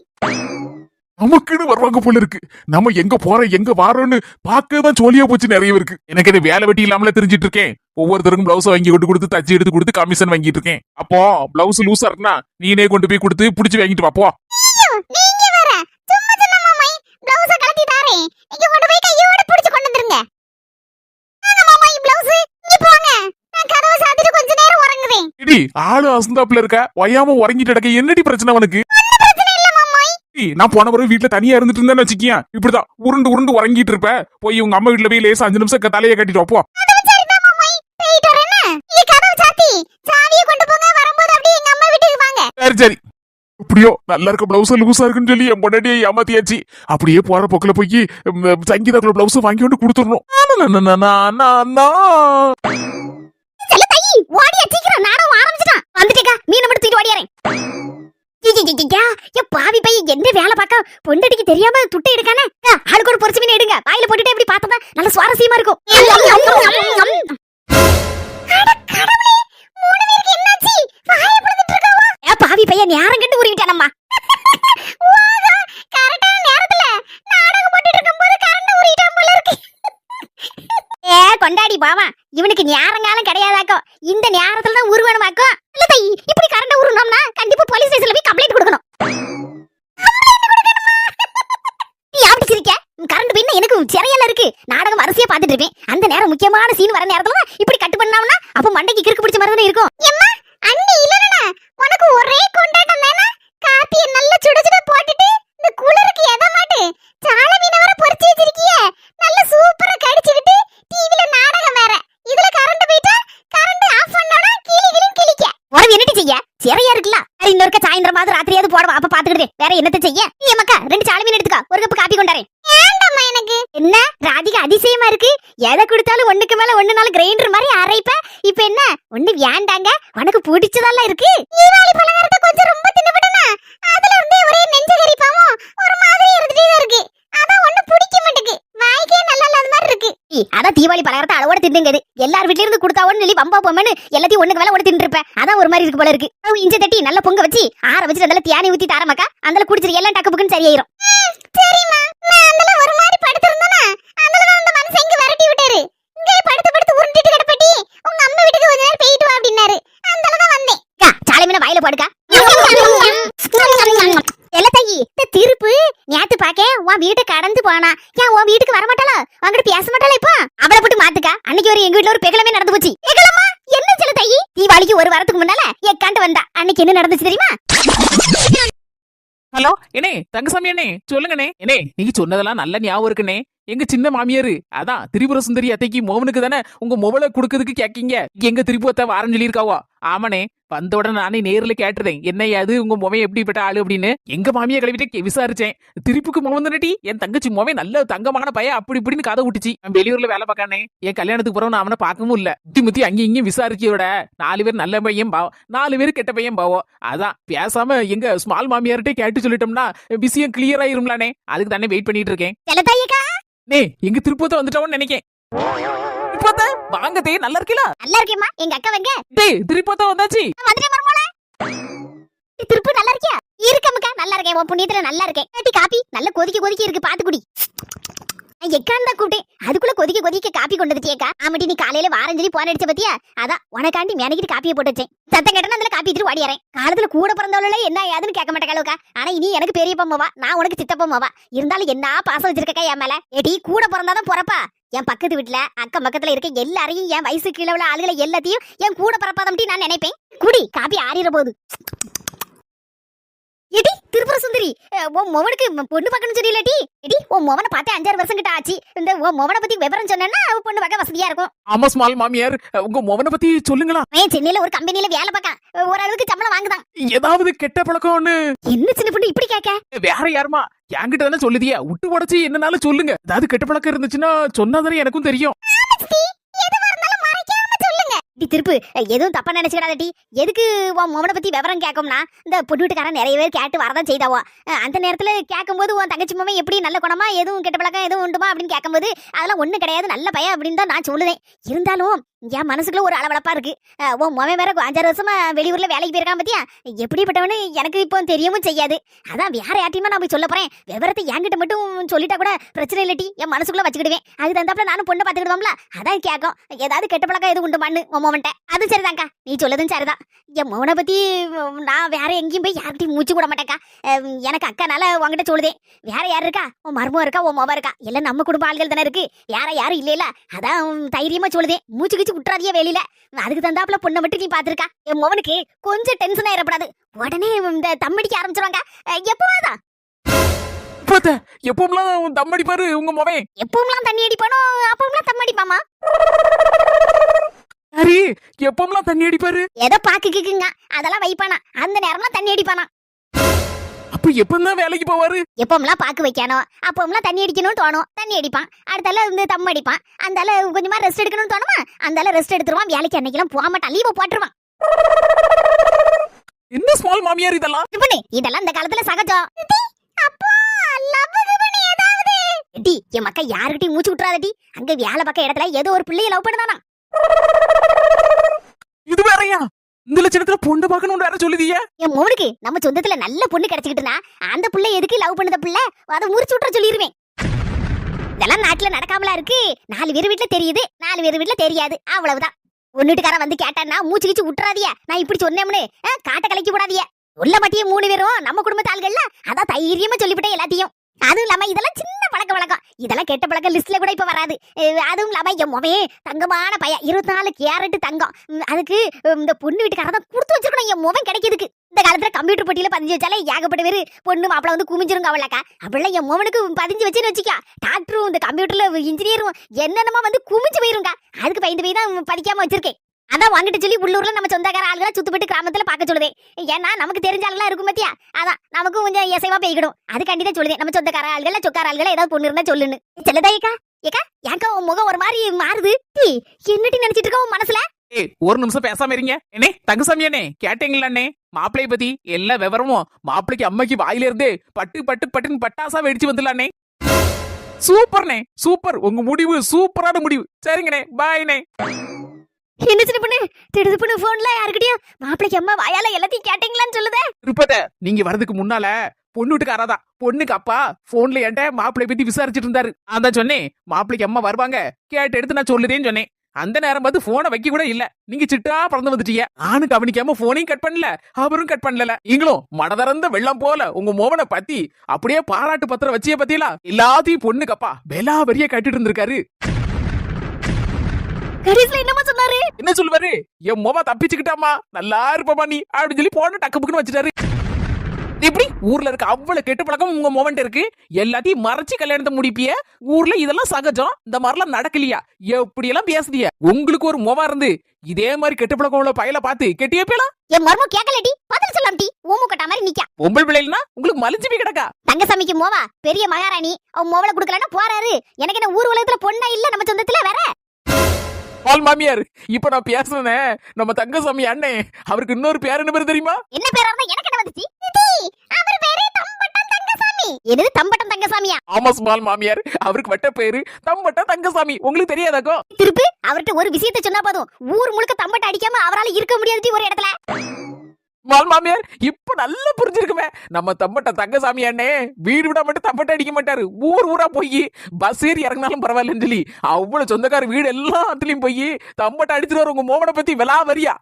நமக்குன்னு வருவாங்க போல இருக்கு. நம்ம எங்க போறோம் எங்க வாரோன்னு பார்க்கதான் ஜோலியா போச்சு நிறைய இருக்கு. எனக்கு இது வேலை வெட்டி இல்லாமல தெரிஞ்சிட்டு இருக்கேன். ஒவ்வொருத்தருக்கும் பிளவுஸ் வாங்கி கொண்டு கொடுத்து தச்சு எடுத்து கொடுத்து கமிஷன் வாங்கிட்டு இருக்கேன். அப்போ பிளவுஸ் லூசா இருக்குன்னா நீனே கொண்டு போய் கொடுத்து புடிச்சு வாங்கிட்டு வாப்போ. நீங்க வேற சும்மா சும்மா மாமாய் பிளவுஸ கழட்டி தாரேன், இங்க கொண்டு போய் கையோட புடிச்சு கொண்டு வந்துருங்க. ஆனா மாமாய் பிளவுஸ் இங்க போங்க, நான் கதவை சாத்திட்டு கொஞ்ச நேரம் உறங்குறேன். இடி ஆளு அசந்தாப்புல இருக்க, ஒய்யாம உறங்கிட்டு கிடக்க. என்னடி பிரச்சனை உனக்கு? பிரச்சனை இல்ல மாமாய். நான் போன பிறகு வீட்டுல தனியா இருந்துட்டு இருந்தேன்னு வச்சுக்கியா, இப்படிதான் உருண்டு உருண்டு உறங்கிட்டு இருப்ப. போய் உங்க அம்மா வீட்டுல போய் லேசா 5 நிமிஷம் தலையை கட்டிட்டு வாப்போ. சரி சரி. இப்படியோ நல்லா இருக்க பிளவுஸ் லூசா இருக்குன்னு சொல்லி என் பொண்டாட்டியை ஏமாத்தியாச்சு. அப்படியே போற போக்குல போய் சங்கீதாக்குள்ள பிளவுஸ் வாங்கி வந்து கொடுத்துடணும். பாவி பையன் என்ன வேலை பார்க்க பொண்டடிக்கு தெரியாம துட்டை எடுக்கானே. ஆளுக்கு ஒரு பொரிச்சு மீன் எடுங்க, வாயில போட்டுட்டு எப்படி பார்த்தா நல்ல சுவாரஸ்யமா இருக்கும். பாவி பையன் நேரம் கண்டு உருவிட்டானம்மா. கரெக்டான நேரத்துல நாடகம் போட்டுட்டு இருக்கும்போது கரண்ட் உருவிட்டான் போல இருக்கு. கொண்டாடி பாவா, இவனுக்கு நேரங்காலம் கிடையாதாக்கோ, இந்த நேரத்துல தான் உருவணுமாக்கோ. இல்ல தை, இப்படி கரண்ட் உருவணும்னா கண்டிப்பா போலீஸ் ஸ்டேஷன்ல போய் கம்ப்ளைண்ட் கொடுக்கணும். கரண்ட் பின்ன எனக்கு சிறையில இருக்கு, நாடகம் வரிசையா பாத்துட்டு இருப்பேன். அந்த நேரம் முக்கியமான சீன் வர நேரத்துல இப்படி கட்டு பண்ணாவனா அப்ப மண்டைக்கு கிறுக்கு பிடிச்ச மாதிரி தானே இருக்கும். அண்ணி இல்லனா உனக்கு ஒரே கொண்டாட்டம் தானா? காப்பிய நல்ல சுட சுட போட்டுட்டு இந்த குளிருக்கு எத மாட்டு சால மீன வர பொரிச்சு வச்சிருக்கியே, நல்ல சூப்பரா கடிச்சிட்டு டிவில நாடகம் வேற. இதுல கரண்ட் போயிட்டா கரண்ட் ஆஃப் பண்ணோம்னா கிளிக்க. உறவு என்னடி செய்ய? சிறையா இருக்குல. இன்னொருக்க சாயந்தரம் மாதிரி ராத்திரியாவது போடுவா, அப்ப பாத்துக்கிட்டே வேற என்னத்த செய்ய. நீ மக்கா 2 சால மீன் எடுத்துக்கா, ஒரு கப் காப்பி கொண்டாரேன். ஏண்டம்மா எனக்கு என்ன ராதிகா அதிசயமா இருக்கு. எதை கொடுத்தாலும் ஒண்ணுக்கு மேல ஒண்ணுனால கிரைண்டர் மாதிரி அரைப்ப. இப்ப என்ன ஒண்ணு வேண்டாங்க, உனக்கு பிடிச்சதெல்லாம் இருக்கு. தீபாவளி பலகாரத்தை கொஞ்சம் ரொம்ப தின்னப்பட்டனா அதுல இருந்தே ஒரே நெஞ்சகரிப்பாவும் ஒரு மாதிரி இருந்துட்டே இருக்கு. அதான் ஒண்ணு பிடிக்க மாட்டேங்குது, வாய்க்கே நல்லா இல்லாத மாதிரி இருக்கு. அதான் தீபாவளி பலகாரத்தை அளவோட தின்னுங்க. எல்லார் வீட்ல இருந்து கொடுத்தாவோன்னு சொல்லி பம்பா பொம்மனு எல்லாத்தையும் ஒண்ணுக்கு மேல ஒண்ணு தின்னு இருப்பேன். அதான் ஒரு மாதிரி இருக்கு போல இருக்கு. இஞ்சி தட்டி நல்ல பொங்க வச்சு ஆற வச்சுட்டு அதில் தேனி ஊத்தி தாரமாக்கா, அதில் குடிச்சிரு எல்லாம் டக்கு புக்குன்னு சரியாயிரும். சரிம்மா, நான் அதில் ஒரு மாதிரி படுத்திருந்தேனா அதில் தான் அந்த மனுஷன் இங்க விரட்டி விட்டாரு. இங்கே படுத்து உருண்டிட்டு கிடப்பட்டி உங்க அம்மா வீட்டுக்கு கொஞ்ச நேரம் போயிட்டு வா அப்படின்னாரு. அதனால தான் வந்தேன். சாலைமீன வாயில போடுக்கா. எல்லத்தாயி இந்த திருப்பு நேத்து பாக்க உன் வீட்டை கடந்து போனா, ஏன் உன் வீட்டுக்கு வர மாட்டாளா? அவங்கிட்ட பேச மாட்டாளா? இப்போ அவளை போட்டு மாத்துக்கா. அன்னைக்கு ஒரு எங்க வீட்டுல ஒரு பெகலமே நடந்து போச்சு. பெகலமா என்ன செல்லத்தாயி? தீபாவளிக்கு ஒரு வாரத்துக்கு முன்னால எக்காண்டு வந்தா. அன்னைக்கு என்ன நடந்துச்சு தெரியுமா? ஹலோ என்னே தங்கசாமி அண்ணே, சொல்லுங்கண்ணே. என்னே நீங்க சொன்னதெல்லாம் நல்ல ஞாபகம் இருக்குண்ணே. எங்க சின்ன மாமியாரு அதான் திரிபுர சுந்தரி அத்தைக்கு மோகனுக்கு தானே உங்க மொபைலை கொடுக்கறதுக்கு கேக்கீங்க. எங்க திருப்பூத்த வாரம் சொல்லியிருக்காவோ. ஆமாண்ணே, வந்த உடனே நானே நேர்ல கேட்டுறேன் என்ன அது உங்க மொபைல் எப்படிப்பட்ட ஆளு அப்படின்னு. எங்க மாமியா கிளவிட்டு விசாரிச்சேன். திருப்புக்கு மோகன் தானடி என் தங்கச்சி மொபைல் நல்ல தங்கமான பையன் அப்படி இப்படின்னு கதை விட்டுச்சு. நான் வெளியூர்ல வேலை பார்க்கானே, என் கல்யாணத்துக்கு பிறகு நான் அவனை பார்க்கவும் இல்ல. முத்தி அங்கேயும் இங்கேயும் விசாரிக்கையோட 4 பேர் நல்ல பையன் பாவம், 4 பேர் கெட்ட பையன் பாவம். அதான் பேசாம எங்க ஸ்மால் மாமியார்கிட்ட கேட்டு சொல்லிட்டோம்னா விஷயம் கிளியர் ஆயிரும்லானே. அதுக்கு தானே வெயிட் பண்ணிட்டு இருக்கேன். நே எங்க திருப்பூத்த வந்துட்டோம்னு நினைக்கேன். திருப்பூத்த வாங்க தே, நல்லா இருக்கீங்களா? நல்லா இருக்கேம்மா. எங்க அக்கா வெங்க டேய் திருப்பூத்த வந்தாச்சு. வந்துட்டே மர்மோளே. திருப்பு நல்லா இருக்கியா? இருக்கமுக்கா நல்லா இருக்கேன். உன் புண்ணியத்துல நல்லா இருக்கேன். காப்பி காப்பி நல்ல கொதிக்க இருக்கு, பாத்து குடி. எக்காண்டா கூப்பிட்டேன், அதுக்குள்ள கொதிக்க காப்பி கொண்டு வந்துட்டியக்கா. ஆமாட்டி நீ காலையில வாரஞ்சலி போன் அடிச்ச பத்தியா, அதான் உனக்காண்டி மேனகிட்டு காப்பியை போட்டு வச்சேன். சத்தம் கேட்டா அதுல காப்பி எடுத்து ஓடிறேன். காலத்துல கூட பிறந்தவள என்ன ஏதுன்னு கேட்க மாட்டேக்கா. ஆனா இனி எனக்கு பெரிய பொம்மாவா, நான் உனக்கு சித்த பொம்மாவா. இருந்தாலும் என்ன பாசம் வச்சிருக்கா என் மேல. ஏடி கூட பிறந்தாதான் பொறப்பா. என் பக்கத்து வீட்டுல அக்கம் பக்கத்துல இருக்க எல்லாரையும், என் வயசு கீழே உள்ள ஆளுகளை எல்லாத்தையும் என் கூட பிறப்பாதம்ட்டி நான் நினைப்பேன். குடி காப்பி ஆறிற போகுது. ஏடி திருப்புர சுந்தரி, உன் மொவனுக்கு பொண்ணு பார்க்கணும் சொல்லிடலாட்டி. ஏடி உன் மொவனை பார்த்தே 5-6 வருஷம் கிட்ட ஆச்சு. இந்த உன் மொவனை பத்தி விவரம் சொன்னா பொண்ணு பார்க்க வசதியா இருக்கும். ஆமா ஸ்மால் மாமியார், உங்க மொவனை பத்தி சொல்லுங்களா. சென்னையில ஒரு கம்பெனில வேலை பார்க்க ஓரளவுக்கு சம்பளம் வாங்குதான். ஏதாவது கெட்ட பழக்கம்னு? என்ன சின்ன பொண்ணு இப்படி கேட்க? வேற யாருமா என்கிட்ட தானே சொல்லுதியா, விட்டு உடச்சு என்னனாலும் சொல்லுங்க. ஏதாவது கெட்ட பழக்கம் இருந்துச்சுன்னா சொன்னாதானே எனக்கும் தெரியும். திருப்பு எதுவும் தப்பா நினைச்சுக்கிடாதட்டி. எதுக்கு உன் மொவனை பத்தி விவரம் கேட்கும்னா, இந்த பொண்ணு வீட்டுக்காரன் நிறைய பேர் கேட்டு வரதான் செய்தாவோ. அந்த நேரத்துல கேட்கும்போது உன் தங்கச்சி மொவன் எப்படி நல்ல குணமா, எதுவும் கெட்ட பழக்கம் எதுவும் உண்டுமா அப்படின்னு கேட்கும்போது அதெல்லாம் ஒண்ணு கிடையாது, நல்ல பையன் அப்படின்னு தான் நான் சொல்லுவேன். இருந்தாலும் என் மனசுக்குள்ள ஒரு அளவளப்பா இருக்கு. உன் மொவன் வேற 5-6 வருஷமா வெளியூர்ல வேலைக்கு போயிருக்கான் பாத்தியா? எப்படிப்பட்டவனு எனக்கு இப்போ தெரியவும் செய்யாது. அதான் வேற யார்ட்டையுமா நான் போய் சொல்ல போறேன். விவரத்தை என்கிட்ட மட்டும் சொல்லிட்டா கூட பிரச்சனை இல்லட்டி என் மனசுக்குள்ள வச்சுக்கிடுவேன். அது தந்தாப்புல நானும் பொண்ணை பாத்துக்கிடுவோம்ல. அதான் கேட்கும் ஏதாவது கெட்ட பழக்கம் எது உண்டுமான்னு உன் மொவன்ட்ட. அது சரிதான்க்கா, நீ சொல்லதும் சரிதான். என் மௌனை பத்தி நான் வேற எங்கேயும் போய் யார்கிட்டையும் மூச்சு கூட மாட்டேக்கா. எனக்கு அக்கானால உங்ககிட்ட சொல்லுதேன். வேற யாரு இருக்கா? உன் மருமம் இருக்கா, உன் மொவ இருக்கா? எல்லாம் நம்ம குடும்ப ஆள்கள் தானே இருக்கு. வேற யாரும் இல்லையில. அதான் தைரியமா சொல்லுதேன். மூச்சு கிச்சு விட்டுறாதியே வெளியில. அதுக்கு தந்தாப்புல பொண்ணை மட்டும் நீ பாத்துருக்கா. என் மொவனுக்கு கொஞ்சம் டென்ஷன் ஆயிடப்படாது. உடனே இந்த தம்மடிக்க ஆரம்பிச்சிருவாங்க. எப்போதான் எப்பவும்லாம் தம் அடிப்பாரு உங்க மொவன். எப்பவும்லாம் தண்ணி அடிப்பானோ அப்பவும்லாம் தம் அடிப்பாமா? சரி, எப்பவும்லாம் தண்ணி அடிப்பாரு. ஏதோ பாக்கு கிக்குங்க அதெல்லாம் வைப்பானா. அந்த நேரம்லாம் தண்ணி அடிப்பானா. அப்ப எப்பதான் வேலைக்கு போவாரு? எப்பவும்லாம் பாக்கு வைக்கணும், அப்பவும்லாம் தண்ணி அடிக்கணும்னு தோணும், தண்ணி அடிப்பான். அடுத்தால வந்து தம் அடிப்பான். அந்தால கொஞ்சமா ரெஸ்ட் எடுக்கணும்னு தோணுமா, அந்தால ரெஸ்ட் எடுத்துருவான். வேலைக்கு அன்னைக்கெல்லாம் போக மாட்டான், லீவ் போட்டுருவான். என்ன ஸ்மால் மாமியார் இதெல்லாம்? இதெல்லாம் இந்த காலத்துல சகஜம். அப்பா லவ் பண்ணி ஏதாவது எடி என் மக்கா யார்கிட்டயும் மூச்சு விட்டுறாதடி. அங்க வேலை பக்க இடத்துல ஏதோ ஒரு பிள்ளைய லவ் பண்ணதானா. இது வேறயா? இந்த லட்சணத்துல பொண்ணு பார்க்கணும்னு வேற சொல்லுதீங்க. என் மோனுக்கு நம்ம சொந்தத்துல நல்ல பொண்ணு கிடைச்சிக்கிட்டுனா அந்த புள்ள எதுக்கு லவ் பண்ணத புள்ள அதை முறிச்சு விட்டுற சொல்லிருவேன். இதெல்லாம் நாட்டுல நடக்காமலா இருக்கு. 4 பேர் வீட்டுல தெரியுது, 4 பேர் வீட்டுல தெரியாது, அவ்வளவுதான். ஒன்னுட்டுக்காரன் வந்து கேட்டான்னா மூச்சு கிச்சு விட்டுறாதிய. நான் இப்படி சொன்னேன்னு காட்ட கலக்கி விடாதிய. உள்ள மாட்டியே 3 பேரும் நம்ம குடும்பத்து ஆள்கள்ல. அதான் தைரியமா சொல்லிவிட்டேன் எல்லாத்தையும். அதுவும் இல்லாம இதெல்லாம் சின்ன பழக்க வழக்கம். இதெல்லாம் கெட்ட பழக்க லிஸ்ட்ல கூட இப்ப வராது. அதுவும் இல்லாம என் மொவே தங்கமான பையன், 24 கேரட் தங்கம். அதுக்கு இந்த பொண்ணு வீட்டுக்காரன் தான் கொடுத்து வச்சிருக்கணும் என் மொவன் கிடைக்கிறதுக்கு. இந்த காலத்துல கம்ப்யூட்டர் பொட்டியில பதிஞ்சு வச்சாலே ஏகப்பட்ட பேரு பொண்ணு மாப்பிள வந்து குமிஞ்சிருங்க. அவளக்கா அவள என் மொவனுக்கு பதிஞ்சு வச்சுன்னு வச்சுக்கா. டாக்டரும் இந்த கம்ப்யூட்டர்ல இன்ஜினியரும் என்னென்னமா வந்து குமிஞ்சு போயிருங்க. அதுக்கு பயந்து போய் தான் பதிக்காம வச்சிருக்கேன். அதான் வாங்கிட்டு சொல்லி உள்ளூர்ல நம்ம சொந்தக்கார ஆளுகளை சுத்துப்பட்டு கிராமத்துல பாக்க சொல்லுதேன். ஏன்னா நமக்கு தெரிஞ்ச ஆளுலாம் இருக்கும் பத்தியா. அதான் நமக்கு கொஞ்சம் இசைவா போய்கிடும். அதுக்காண்டி தான் சொல்லுதேன். நம்ம சொந்தக்கார ஆளுகளை சொக்கார ஆளுகளை ஏதாவது பொண்ணு இருந்தா சொல்லுன்னு. செல்லதா ஏக்கா ஏக்கா ஏக்கா உன் முகம் ஒரு மாதிரி மாறுது. என்னட்டி நினைச்சிட்டு இருக்க உன் மனசுல? ஒரு நிமிஷம் பேசாம இருங்க. என்னே தங்கசாமி அண்ணே, கேட்டீங்களா அண்ணே மாப்பிளைய பத்தி எல்லா விவரமும்? மாப்பிளைக்கு அம்மைக்கு வாயில இருந்து பட்டு பட்டு பட்டுன்னு பட்டாசா வெடிச்சு வந்துடலானே. சூப்பர்ண்ணே, சூப்பர். உங்க முடிவு சூப்பரான முடிவு. சரிங்கண்ணே, பாய்ண்ணே. என்ன சின்ன பொண்ணு திடுது பொண்ணு போன்ல யாருக்கிட்டயும் மாப்பிளைக்கு அம்மா வாயால எல்லாத்தையும் கேட்டீங்களான்னு சொல்லுதே. இருப்பத நீங்க வரதுக்கு முன்னால பொண்ணு வீட்டுக்காரதா பொண்ணுக்கு அப்பா போன்ல என்கிட்ட மாப்பிளை பத்தி விசாரிச்சுட்டு இருந்தாரு. அதான் சொன்னேன் மாப்பிளைக்கு அம்மா வருவாங்க கேட்டு எடுத்து நான் சொல்லுறேன்னு சொன்னேன். அந்த நேரம் பார்த்து போனை வைக்க கூட இல்ல. நீங்க சிட்டா பறந்து வந்துட்டீங்க. நானும் கவனிக்காம போனையும் கட் பண்ணல, அவரும் கட் பண்ணல. நீங்களும் மடதறந்த வெள்ளம் போல உங்க மோவனை பத்தி அப்படியே பாராட்டு பத்திரம் வச்சிய பத்தியலா எல்லாத்தையும் பொண்ணுக்கு அப்பா பெலா வரிய கட்டிட்டு இருந்திருக்காரு. கடைசில என்னமா சொன்னாரு? என்ன சொல்லுவாரு? என் மோவ தப்பிச்சுக்கிட்டாமா, நல்லா இருப்பமா நீ அப்படின்னு சொல்லி போன டக்கு புக்குன்னு வச்சுட்டாரு. எப்படி ஊர்ல இருக்க அவ்வளவு கெட்டு பழக்கம் உங்க மோவன்ட்ட இருக்கு? எல்லாத்தையும் மறைச்சு கல்யாணத்தை முடிப்பிய. ஊர்ல இதெல்லாம் சகஜம், இந்த மாதிரிலாம் நடக்கலையா? எப்படி எல்லாம் பேசுதிய? உங்களுக்கு ஒரு மோவா இருந்து இதே மாதிரி கெட்டு பழக்கம் உள்ள பையல பார்த்து கெட்டியே போயலாம். என் மர்மம் கேட்கலடி, பதில் சொல்லாம்டி. ஊமு கட்ட மாதிரி நிக்கா. பொம்பளை பிள்ளைனா உங்களுக்கு மலிஞ்சு போய் கிடக்கா. தங்கசாமிக்கு மோவா பெரிய மகாராணி. அவன் மோவலை குடுக்கலன்னா போறாரு. எனக்கு என்ன ஊர் உலகத்துல பொண்ணா இல்ல நம்ம சொந்தத்துல வேற. பால் மாமியார், இப்ப நான் பேசுறேனே நம்ம தங்கசாமி அண்ணே, அவருக்கு இன்னொரு பேர் என்ன பேர் தெரியுமா? என்ன பேரா இருந்தா எனக்கு என்ன வந்துச்சு? அவர் பேரே தம்பட்டம் தங்கசாமி. என்னது தம்பட்டம் தங்கசாமியா? ஆமா ஸ்மால் மாமியார், அவருக்கு வட்ட பேரு தம்பட்டம் தங்கசாமி. உங்களுக்கு தெரியாதாக்கோ? திருப்பி அவர்கிட்ட ஒரு விஷயத்தை சொன்னா போதும் ஊர் முழுக்க தம்பட்டம் அடிக்காம அவரால இருக்க முடியாது ஒரு இடத்துல. ஸ்மால் மாமியார் இப்ப நல்லா புரிஞ்சிருக்குமே. நம்ம தம்பட்ட தங்கசாமி அண்ணே வீடு விட மட்டும் தம்பட்ட அடிக்க மாட்டாரு. ஊர் ஊரா போய் பஸ் ஏறி இறங்கினாலும் பரவாயில்லன்னு சொல்லி அவ்வளவு சொந்தக்கார வீடு எல்லாத்துலயும் போய் தம்பட்ட அடிச்சிருவாரு. உங்க மோவனை பத்தி விலா வரியா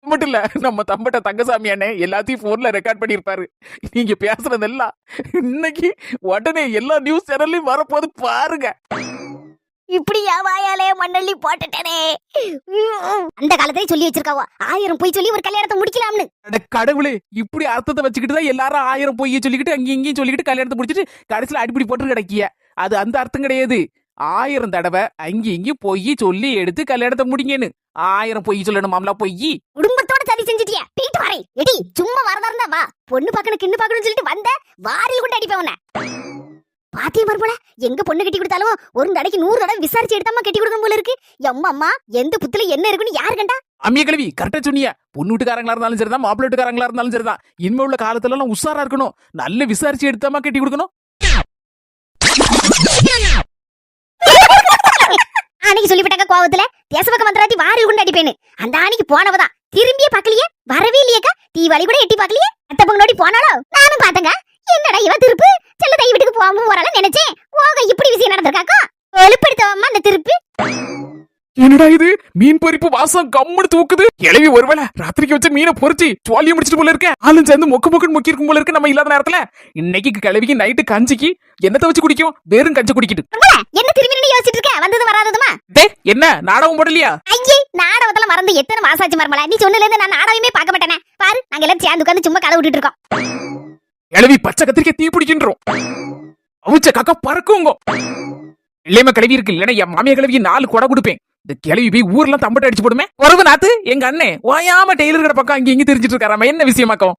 மட்டும் இல்ல, நம்ம தம்பட்ட தங்கசாமி அண்ணே எல்லாத்தையும் போன்ல ரெக்கார்ட் பண்ணிருப்பாரு. நீங்க பேசுறதெல்லாம் இன்னைக்கு உடனே எல்லா நியூஸ் சேனல்லையும் வரப்போது பாருங்க. இப்படி வாயாலே மண்ணள்ளி போட்டுட்டேனே. அந்த காலத்திலே சொல்லி வச்சிருக்காவோ 1000 போய் சொல்லி ஒரு கல்யாணத்தை முடிக்கலாம்னு. அட கடவுளே, இப்படி அர்த்தத்தை வச்சுக்கிட்டு தான் எல்லாரும் 1000 பொய்யை சொல்லிக்கிட்டு அங்கேயும் இங்கேயும் சொல்லிக்கிட்டு கல்யாணத்தை முடிச்சிட்டு கடைசியில அடிப்படி போட்டு கிடைக்கிய. அது அந்த அர்த்தம் கிடையாது. 1000 தடவை அங்கேயும் இங்கேயும் பொய் சொல்லி எடுத்து கல்யாணத்தை முடிங்கன்னு 1000 பொய் சொல்லணுமாம்ல. பொய் குடும்பத்தோட சரி செஞ்சுட்டியா? போயிட்டு வரேன். எடி சும்மா வரதா இருந்தா வா. பொண்ணு பார்க்கணும் கிண்ணு பார்க்கணும்னு சொல்லிட்டு வந்த வாரில் கொண்டு அடிப்பேன் உன்னை. பாத்திய மறுபோல எங்க பொண்ணு கட்டி கொடுத்தாலும் ஒரு தடவைக்கு 100 தடவை விசாரிச்சு எடுத்தாமா கட்டி கொடுக்கணும் போல இருக்கு. எம்மா அம்மா எந்த புத்துல என்ன இருக்குன்னு யாரு கண்டா? அம்மிய கிழவி கரெக்டா சொன்னீங்க. பொண்ணு வீட்டுக்காரங்களா இருந்தாலும் சரிதான், மாப்பிள்ளை வீட்டுக்காரங்களா இருந்தாலும் சரிதான், இனிமே உள்ள காலத்துல எல்லாம் உஷாரா இருக்கணும். நல்ல விசாரிச்சு எடுத்தாமா கட்டி கொடுக்கணும். அன்னைக்கு சொல்லிவிட்டாங்க கோவத்துல தேசபக்க மந்திராத்தி வாரி கொண்டு அடிப்பேன்னு அந்த அன்னைக்கு போனவதான் திரும்பியே பாக்கலையே, வரவே இல்லையேக்கா. தீபாவளி கூட எட்டி பாக்கலையே. அத்தை பொங்கலோடி போனாலோ நானும் பாத்தங்க. என்னடா இவ திருப்பு செல்ல தை வீட்டுக்கு போகாம போறால நினைச்சேன். போக இப்படி விஷயம் நடந்திருக்காக்கா. எழுப்படுத்தவம்மா அந்த திருப்பு. என்னடா இது மீன் பொரிப்பு வாசம் கம்முன்னு தூக்குது. கிளவி ஒருவேளை ராத்திரிக்கு வச்ச மீனை பொரிச்சு சுவாலியை முடிச்சிட்டு போல இருக்க. ஆளும் சேர்ந்து மொக்கு மொக்குன்னு மொக்கி இருக்கும் போல இருக்கு. நம்ம இல்லாத நேரத்துல இன்னைக்கு கிளவிக்கு நைட்டு கஞ்சிக்கு என்னத்தை வச்சு குடிக்கும்? வெறும் கஞ்சி குடிக்கிட்டு. என்ன திரும்பி நின்னு யோசிச்சுட்டு இருக்க? வந்தது வராததுமா? டே என்ன நாடகம் போடலையா? ஐயே நாடகத்துல மறந்து எத்தனை மாசாச்சு மரமல. நீ சொன்னதுல இருந்து நான் நாடகமே பார்க்க மாட்டேனே. பாரு நாங்க எல்லாம் சேர்ந்து உட்கார்ந்து சும்மா கதை விட்டுட்டு இருக்கோம். கிளவி பச்சை கத்திரிக்க தீ பிடிக்கின்றோம். அவுச்ச காக்கா பறக்குங்க. இல்லையமா கிளவி இருக்கு. இல்லன்னா என் மாமியா கிளவிக்கு 4 கொடை கொடுப்பேன். இந்த கிளவி போய் ஊர்லாம் தம்பட்ட அடிச்சு போடுமே. உறவு நாத்து எங்க அண்ணே ஓயாம டெய்லர் கடை பக்கம் அங்க இங்க தெரிஞ்சிட்டு இருக்காராம. என்ன விஷயமாக்கும்?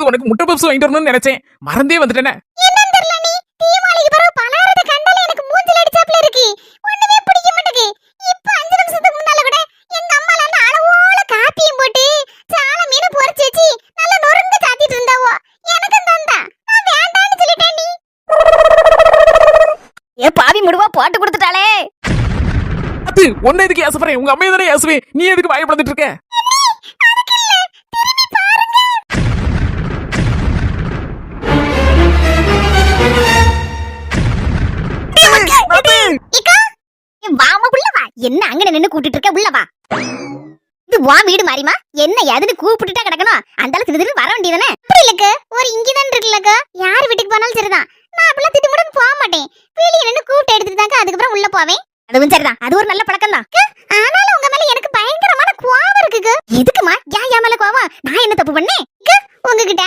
உனக்கு முட்டை பப்ஸ் வாங்கிட்டு வரணும்னு நினைச்சேன், மறந்தே வந்துட்டேனே. பாவி முடுவா போட்டு கொடுத்துட்டாளே. அது ஒன்ன எதுக்கு ஏசப்படுறேன்? உங்க அம்மையை தானே ஏசுவேன். நீ எதுக்கு வாயப்படந்துட்டு இருக்க? என்ன அங்க நின்னு கூட்டிட்டு இருக்க? உள்ள வா. இது வா வீடு மாறிமா. என்ன எதுன்னு கூப்பிட்டுட்டா கிடக்கணும். அந்த அளவுக்கு திடீர்னு வர வேண்டியதானே. அப்படி இல்லக்க, ஒரு இங்கதான் இருக்குல்லக்க. யார் வீட்டுக்கு போனாலும் சரிதான். நான் அப்பெல்லாம் திட்டுமுடன் போக மாட்டேன். வெளியே நின்னு கூப்பிட்டு எடுத்துட்டு தாங்க அதுக்கப்புறம் உள்ள போவேன். அதுவும் சரிதான். அது ஒரு நல்ல பழக்கம் தான். ஆனாலும் உங்க மேல எனக்கு பயங்கரமான கோவம் இருக்குங்க. எதுக்குமா ஏன் மேல கோவம்? நான் என்ன தப்பு பண்ணேன்? உங்ககிட்ட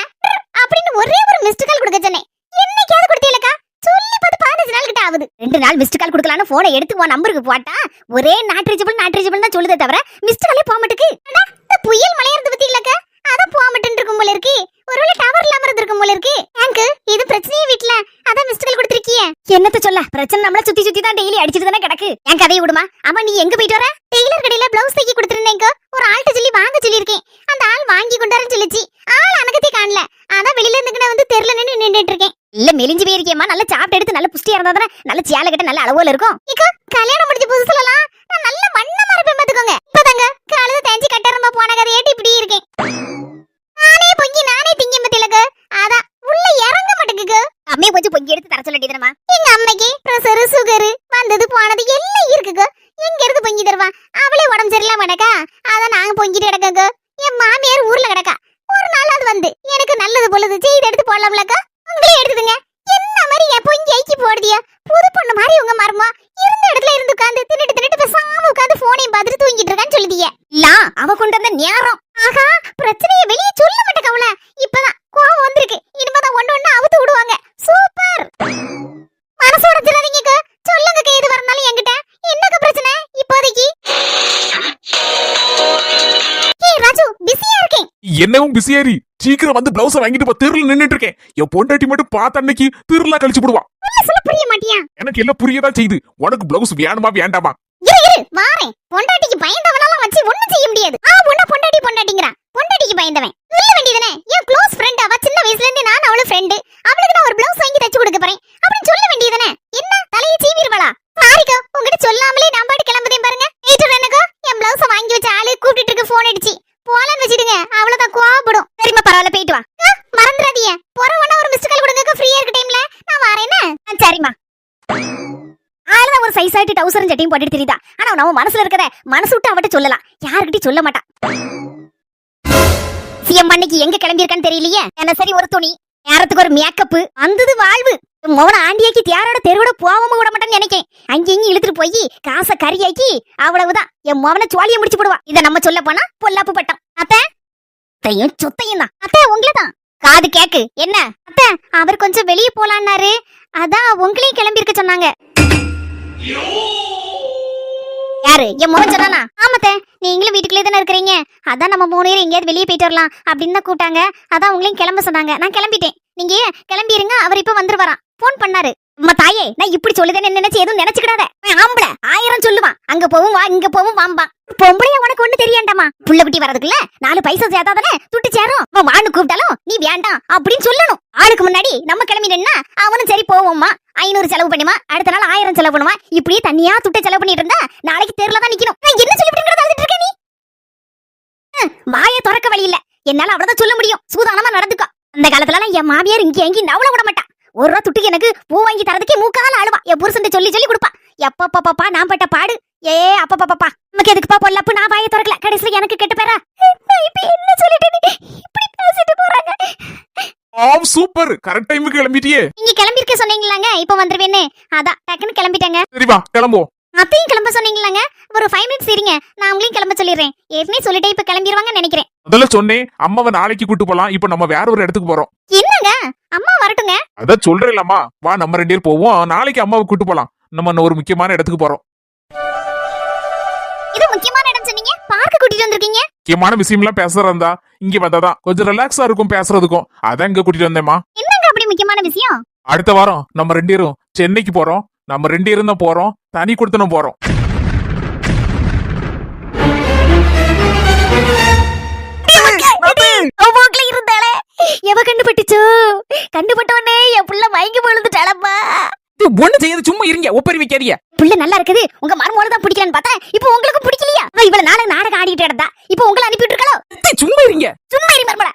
அப்படின்னு ஒரே ஒரு மிஸ்டு கால் கொடுக்க சொன்னேன். என்னைக்காவது கொடுத்தீங்களக்கா? சொல்லி பார்த்து 15 நாள் கிட்ட ஆகுது. 2 நாள் மிஸ்டு கால் கொடுக்கலான்னு போனை எடுத்து உன் நம்பருக்கு போட்டா ஒரே நாட்ரீச்சபிள் தான் சொல்லுதே தவிர மிஸ்டு காலே போக மாட்டுக்கு. இந்த புயல் மழையறது பத்தியிலக்கா அதான் போக மாட்டேன்னு இருக்கும் போல இருக்கு. ஒருவேளை டவர் இல்லாம இருந்திருக்கும் போல இருக்கு. எனக்கு இது பிரச்சனையே வீட்டுல. அதான் மிஸ்டு கால் கொடுத்திருக்கியே. என்னத்த சொல்ல, பிரச்சனை நம்மள சுத்தி சுத்தி தான் டெய்லி அடிச்சிட்டு தானே கிடக்கு. என் கதையை விடுமா. அம்மா நீ எங்க போயிட்டு வர? டெய்லர் கடையில பிளவுஸ் தைக்க கொடுத்துருந்தேங்க. ஒரு ஆள்கிட்ட சொல்லி வாங்க சொல்லியிருக்கேன். அந்த ஆள் வாங்கி கொண்டாருன்னு சொல்லிச்சு. ஆள் அனகத்தே காணல. அதான் வெளியில இருந்து வந்து தெருல நின்னுட்டு இருக்கேன். இல்ல மெலிஞ்சு போயிருக்கேம்மா. நல்ல சாப்பிட்டு எடுத்து நல்ல புஷ்டியா இருந்தா தானே நல்ல சேலை கட்ட நல்ல அளவுல இருக்கும். இக்கா கல்யாணம் முடிஞ்ச புதுசுலலாம் நான் நல்ல வண்ணமா இருப்பேன் பாத்துக்கோங்க. இப்பதாங்க காலையில தேஞ்சி கட்டறமா போன கதை ஏட்டி இப்படி இருக்கேன். நானே பொங்கி நானே திங்க பத்திலங்க. அதான் உள்ள இறங்க மாட்டேங்குங்க. அம்மே கொஞ்சம் பொங்கி எடுத்து தர சொல்லிட்டீங்கம்மா. எங்க அம்மைக்கு பிரஷர் சுகர் வந்தது போனது எல்லாம் இருக்குங்க. எங்க இருந்து பொங்கி தருவா? அவளே உடம்பு சரியில்லாம கிடக்கா. அதான் நாங்க பொங்கிட்டு கிடக்கங்க. என் மாமியார் ஊர்ல கிடக்கா. ஒரு நாள் அது வந்து எனக்கு நல்லது பொழுது செய்து எடுத்து போடலாம்லக்கா. உங்களே எடுத்துதுங்க. என்ன மாதிரி என் பொங்கி ஐக்கி போடுதியா? புது பொண்ணு மாதிரி உங்க மருமா இருந்த இடத்துல இருந்து உட்கார்ந்து தின்னுட்டு பேசாம உட்கார்ந்து போனையும் பார்த்துட்டு தூங்கிட்டு இருக்கான்னு சொல்லுதிய. இல்ல அவ கொண்டு வந்த நேரம். ஆகா பிரச்சனையை வெளியே சொல்ல மாட்டேங்க. அவள இப்பதான் கோவம் வந்திருக்கு. இனிமேதான் ஒண்ணு அவுத்து விடுவாங்க. சூப்பர். மனசு உடைச்சிடாதீங்க. சொல்லுங்க எது வரனாலும் என்கிட்ட. என்னங்க பிரச்சனை இப்போதைக்கு? ராஜு பிஸியா இருக்கேன். என்னவும் பிஸியாரி. சீக்கிரம் வந்து பிளவுஸ் வாங்கிட்டு போ. தெருல நின்னுட்டு இருக்கேன். என் பொண்டாட்டி மட்டும் பார்த்த அன்னைக்கு திருவிழா கழிச்சு போடுவா. சொல்ல புரிய மாட்டியா? எனக்கு எல்லாம் புரியதான் செய்யுது. உனக்கு பிளவுஸ் வேணுமா வேண்டாமா? இரு வாரேன். பொண்டாட்டிக்கு பயந்தவனாலாம் வச்சு ஒண்ணும் செய்ய முடியாது. உன்ன பொண்டாட்டிங்கறா. பொண்டாட்டிக்கு பயந்தவன் சொல்ல வேண்டியதானே. என் க்ளோஸ் ஃப்ரெண்ட் அவ. சின்ன வயசுல இருந்து நான் அவள ஃப்ரெண்ட். அவளுக்கு நான் ஒரு பிளவுஸ் வாங்கி தச்சு கொடுக்க போறேன் அப்படின்னு சொல்ல வேண்டியதானே. என்ன தலையை சீவிடுவளா? சாரிக்கா உங்ககிட்ட சொல்லாமலே நான் பாட்டு கிளம்புதேன் பாருங்க. ஏய்ட்டு என்னக்கா என் பிளவுஸ வாங்கி வச்ச ஆளு கூட்டிட்டு இருக்க போன் அடிச்சு போலான்னு வச்சிடுங்க. அவ்வளவுதான் கோவப்படும். சரிம்மா பரவாயில்ல போயிட்டு வா. மறந்துடாதீங்க. போறவன ஒரு மிஸ்டு கால் கொடுங்க. ஃப்ரீயா இருக்க டைம்ல நான் வரேன்னு. சரிம்மா. ஆளு ஒரு சைஸ் ஆயிட்டு டவுசரும் சட்டையும் போட்டுட்டு தெரியுதா. ஆனா நம்ம மனசுல இருக்கத மனசு விட்டு அவட்ட சொல்லலாம். யாருக்கிட்டையும் சொல்ல மாட்டா. சிஎம் அன்னைக்கு எங்க கிளம்பி இருக்கான்னு தெரியலையே. என்ன சரி ஒரு துணி நேரத்துக்கு ஒரு மேக்கப் வந்தது வாழ்வு. மோன ஆண்டியாக்கி தியாரோட தெருவோட போகாம விட மாட்டேன்னு நினைக்கேன். அங்கேயும் இழுத்துட்டு போய் காசை கறியாக்கி அவ்வளவுதான் என் மோவனை சுவாலிய முடிச்சு போடுவா. இத நம்ம சொல்ல போனா பொல்லாப்பு பட்டம். அத்தையும் சொத்தையும் தான். அத்தை உங்களதான் காது கேக்கு. என்ன அத்தை அவர் கொஞ்சம் வெளியே போலான்னாரு. அதான் உங்களையும் கிளம்பி இருக்க சொன்னாங்க. யாரு என் மோகன் சொன்னானா? ஆமாத்த நீங்களும் வீட்டுக்குள்ளே தானே இருக்கிறீங்க. அதான் நம்ம 3 பேரும் எங்கேயாவது வெளியே போயிட்டு வரலாம் அப்படின்னு தான் கூட்டாங்க. அதான் உங்களையும் கிளம்ப சொன்னாங்க. நான் கிளம்பிட்டேன். நீங்க கிளம்பிருங்க. அவர் இப்ப வந்துருவாராம். போன் பண்ணாரு. அம்மா தாயே, நான் இப்படி சொல்லுதேன்னு நினைச்சு எதுவும் நினைச்சுக்கிடாத. ஆம்பளை 1000 சொல்லுவான், அங்க போவும் வா இங்க போவும் வாம்பா. பொம்பளையா உனக்கு ஒண்ணு தெரியாண்டாமா, புள்ள குட்டி வரதுக்குள்ள 4 பைசா சேர்த்தாதானே துட்டு சேரும். வான்னு கூப்பிட்டாலும் நீ வேண்டாம் அப்படின்னு சொல்லணும். ஆளுக்கு முன்னாடி நம்ம கிளம்பினா அவனும் சரி போவோம்மா, 500 செலவு பண்ணுமா, அடுத்த நாள் 1000 செலவு பண்ணுமா. இப்படியே தனியா துட்டை செலவு பண்ணிட்டு இருந்தா நாளைக்கு தெருல தான் நிக்கணும். நான் என்ன சொல்லிட்டு இருக்க நீ? வாயை திறக்க வழி இல்ல, என்னால அவ்வளவுதான் சொல்ல முடியும். சூதானமா நடந்துக்கோ. அந்த காலத்துல என் மாமியார் இங்க எங்கேயும் நவள விட மாட்டா. 1 ரூபா துட்டுக்கு எனக்கு பூ வாங்கி தரதுக்கே மூக்கால அழுவா. என் புருஷன் சொல்லி சொல்லி கொடுப்பா. எப்பப்பா நான் பட்ட பாடு. அப்பப்பா நமக்கு எதுக்குப்பா பொல்லப்பு. நான் வாயை திறக்கல, கடைசியில எனக்கு கெட்ட பேரா. இப்ப என்ன சொல்லிட்டு இப்படி பேசிட்டு போறாங்க. சூப்பர், கரெக்ட் டைமுக்கு கிளம்பிட்டியே. நீங்க கிளம்பிருக்க சொன்னீங்களாங்க, இப்ப வந்துருவேன்னு. அதான் டக்குன்னு கிளம்பிட்டாங்க. சரி வா கிளம்புவோம். அத்தையும் கிளம்ப சொன்னீங்களாங்க, ஒரு 5 மினிட்ஸ் இருங்க, நான் உங்களையும் கிளம்ப சொல்லிடுறேன். ஏற்கனவே சொல்லிட்டே இப்ப கிளம்பிடுவாங்கன்னு நினைக்கிறேன். முதல்ல சொன்னேன் அம்மாவை நாளைக்கு கூட்டு போலாம். இப்ப நம்ம வேற ஒரு இடத்துக்கு போறோம். என்னங்க அம்மா வரட்டுங்க. அதான் சொல்றேன்லம்மா, வா நம்ம 2 பேர் போவோம். நாளைக்கு அம்மாவை கூட்டு போலாம். நம்ம ஒரு முக்கியமான இடத்துக்கு போறோம். இது முக்கியமான இடம் சொன்னீங்க, பார்க்க கூட்டிட்டு வந்திருக்கீங்க. முக்கியமான விஷயம்லாம் பேசுறதா இங்க வந்தாதான் கொஞ்சம் ரிலாக்ஸா இருக்கும் பேசுறதுக்கும். அதான் இங்க கூட்டிட்டு வந்தேம்மா. என்னங்க அப்படி முக்கியமான விஷயம்? அடுத்த வாரம் நம்ம 2 பேரும் சென்னைக்கு போறோம். நம்ம 2 பேரும் தான் போறோம், தனி கொடுத்தனும் போறோம். எவ கண்டுபட்டுச்சோ? கண்டுபட்டவனே என் புள்ள மயங்கி விழுந்துட்டாளப்பா. ஒண்ணு செய்யாது, சும்மா இருங்க, ஒப்பரி வைக்காதீங்க. புள்ள நல்லா இருக்குது, உங்க மருமோள தான் பிடிக்கலன்னு பார்த்தா இப்போ உங்களுக்கு பிடிக்கலையா? இவ்வளவு நாடகம் ஆடிட்டு இருந்தா இப்போ உங்களை அனுப்பிட்டு இருக்காளோ? சும்மா இருங்க. சும்மா இரு மருமோள.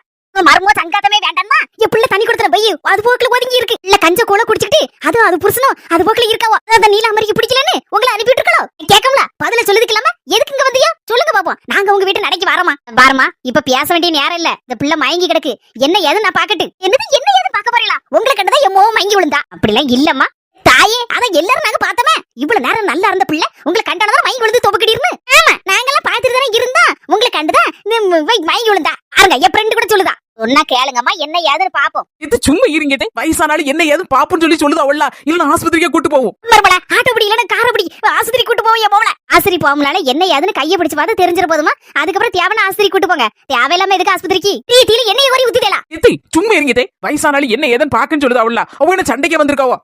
மருமோ சங்காத்தமே வேண்டாமா? என் புள்ள தண்ணி கொடுத்துற பைய அது போக்குல ஒதுங்கி இருக்கு. இல்ல கஞ்ச கோல குடிச்சிட்டு அது புருஷனும் அது போக்குல இருக்காவோ. அந்த நீலாம்பரிக்கு பிடிக்கலன்னு உங்களை அனுப்பிட்டு இருக்காளோ? கேட்கல, பதில சொல்லுதுக்கலாமா? எதுக்கு இங்க வந்தியா சொல்லுங்க பாப்போம். நாங்க உங்க வீட்டு நடைக்கு வரமா பாருமா. இப்ப பேச வேண்டிய நேரம் இல்ல. இந்த பிள்ளை மயங்கி கிடக்கு. என்ன ஏது நான் பாக்கட்டு. என்ன ஏது பாக்க போறீங்களா? உங்களை கண்டதா என் மோவ மயங்கி விழுந்தா. அப்படிலாம் இல்லம்மா தாயே, அதான் எல்லாரும் நாங்க பார்த்தோமே. இவ்வளவு நேரம் நல்லா இருந்த பிள்ளை உங்களை கண்டானதான் மயங்கி விழுந்து தொபக்கிட்டு. ஆமா, நாங்கெல்லாம் பார்த்துட்டு தானே இருந்தா. உங்களை கண்டுதான் மயங்கி விழுந்தா. அங்க என் ஃப்ரெண்டு கூட சொல்லுதா. சொன்னா கேளுங்கம்மா, என்ன ஏதுன்னு பாப்போம். இது சும்மா இருங்க. வயசானாலும் என்ன ஏதுன்னு பாப்போம்னு சொல்லுதா அவள. இல்ல ஆஸ்பத்திரிக்கே கூட்டு போவோம். மருமல ஆட்டோ பிடி இல்லன்னா கார பிடி, ஆஸ்பத்திரி கூட்டு போவோம். என் போவல ஆஸ்பத்திரி போகணும்னால என்ன ஏதுன்னு கையை பிடிச்சு பார்த்து தெரிஞ்சிட போதுமா. அதுக்கப்புறம் தேவையான ஆஸ்பத்திரி கூட்டு போங்க. தேவையில்லாம எதுக்கு ஆஸ்பத்திரிக்கு தீல எண்ணெய் வரி ஊத்திடலாம். சும்மா இருங்க. வயசானாலும் என்ன ஏதுன்னு பாக்குன்னு சொல்லுதா அவள. அவ என்ன சண்டைக்கு வந்திருக்காவோ?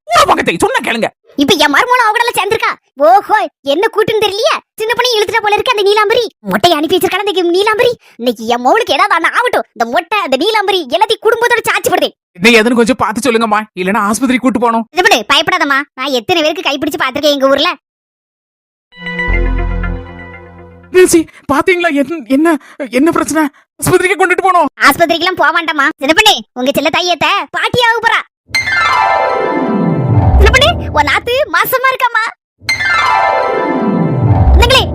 சொன்னா கேளுங்க. இப்ப என் மருமோள அவங்கள சேர்ந்திருக்கா. ஓஹோ, என்ன கூட்டுன்னு தெரியலையா? சின்ன பண்ணி இழுத்துட்டா போல இருக்கு அந்த நீலாம்பரி. மொட்டையை அனுப்பி வச்சிருக்கான இந்த நீலாம்பரி. இன்னைக்கு என் மோளுக்கு ஏதாவது ஆகட்டும். இந்த மொட்டை அந்த நீலாம்பரி எல்லாத்தையும் குடும்பத்தோட சாட்சி படுதே. என்ன ஏதுன்னு கொஞ்சம் பார்த்து சொல்லுங்கம்மா, இல்லன்னா ஆஸ்பத்திரி கூட்டு போனோம். இது பயப்படாதம்மா, நான் எத்தனை பேருக்கு கைப்பிடிச்சு பாத்திருக்கேன் எங்க ஊர்ல. பாத்தீங்களா என்ன என்ன பிரச்சனை? ஆஸ்பத்திரிக்கு கொண்டுட்டு போனோம். ஆஸ்பத்திரிக்கு எல்லாம் போக வேண்டாமா. சின்ன பண்ணி உங்க செல்ல தையத்த பாட்டி ஆக போறா. சின்ன பண்ணி உன் நாத்து மாசமா இருக்காமா.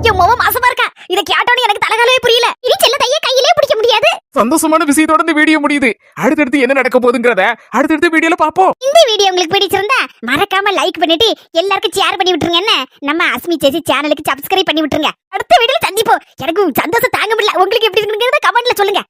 என் மோவ மாசமா இருக்கா. இத கேட்டோன்னு எனக்கு தலகாலவே புரியல. இனி செல்ல தைய கையிலே பிடிக்க முடியாது. சந்தோஷமான விஷயத்தோட இந்த வீடியோ முடியுது. அடுத்தடுத்து என்ன நடக்க போகுதுங்கறத அடுத்தடுத்த வீடியோல பாப்போம். இந்த வீடியோ உங்களுக்கு பிடிச்சிருந்தா மறக்காம லைக் பண்ணிட்டு எல்லாருக்கும் ஷேர் பண்ணி விட்டுருங்க. என்ன நம்ம அஸ்மி சேசி சேனலுக்கு சப்ஸ்கிரைப் பண்ணி விட்டுருங்க. அடுத்த வீடியோல சந்திப்போம். எனக்கு சந்தோஷம் தாங்க முடியல. உங்களுக்கு எப்படி இருக்குங்கறத கமெண்ட்ல சொல்லுங்க.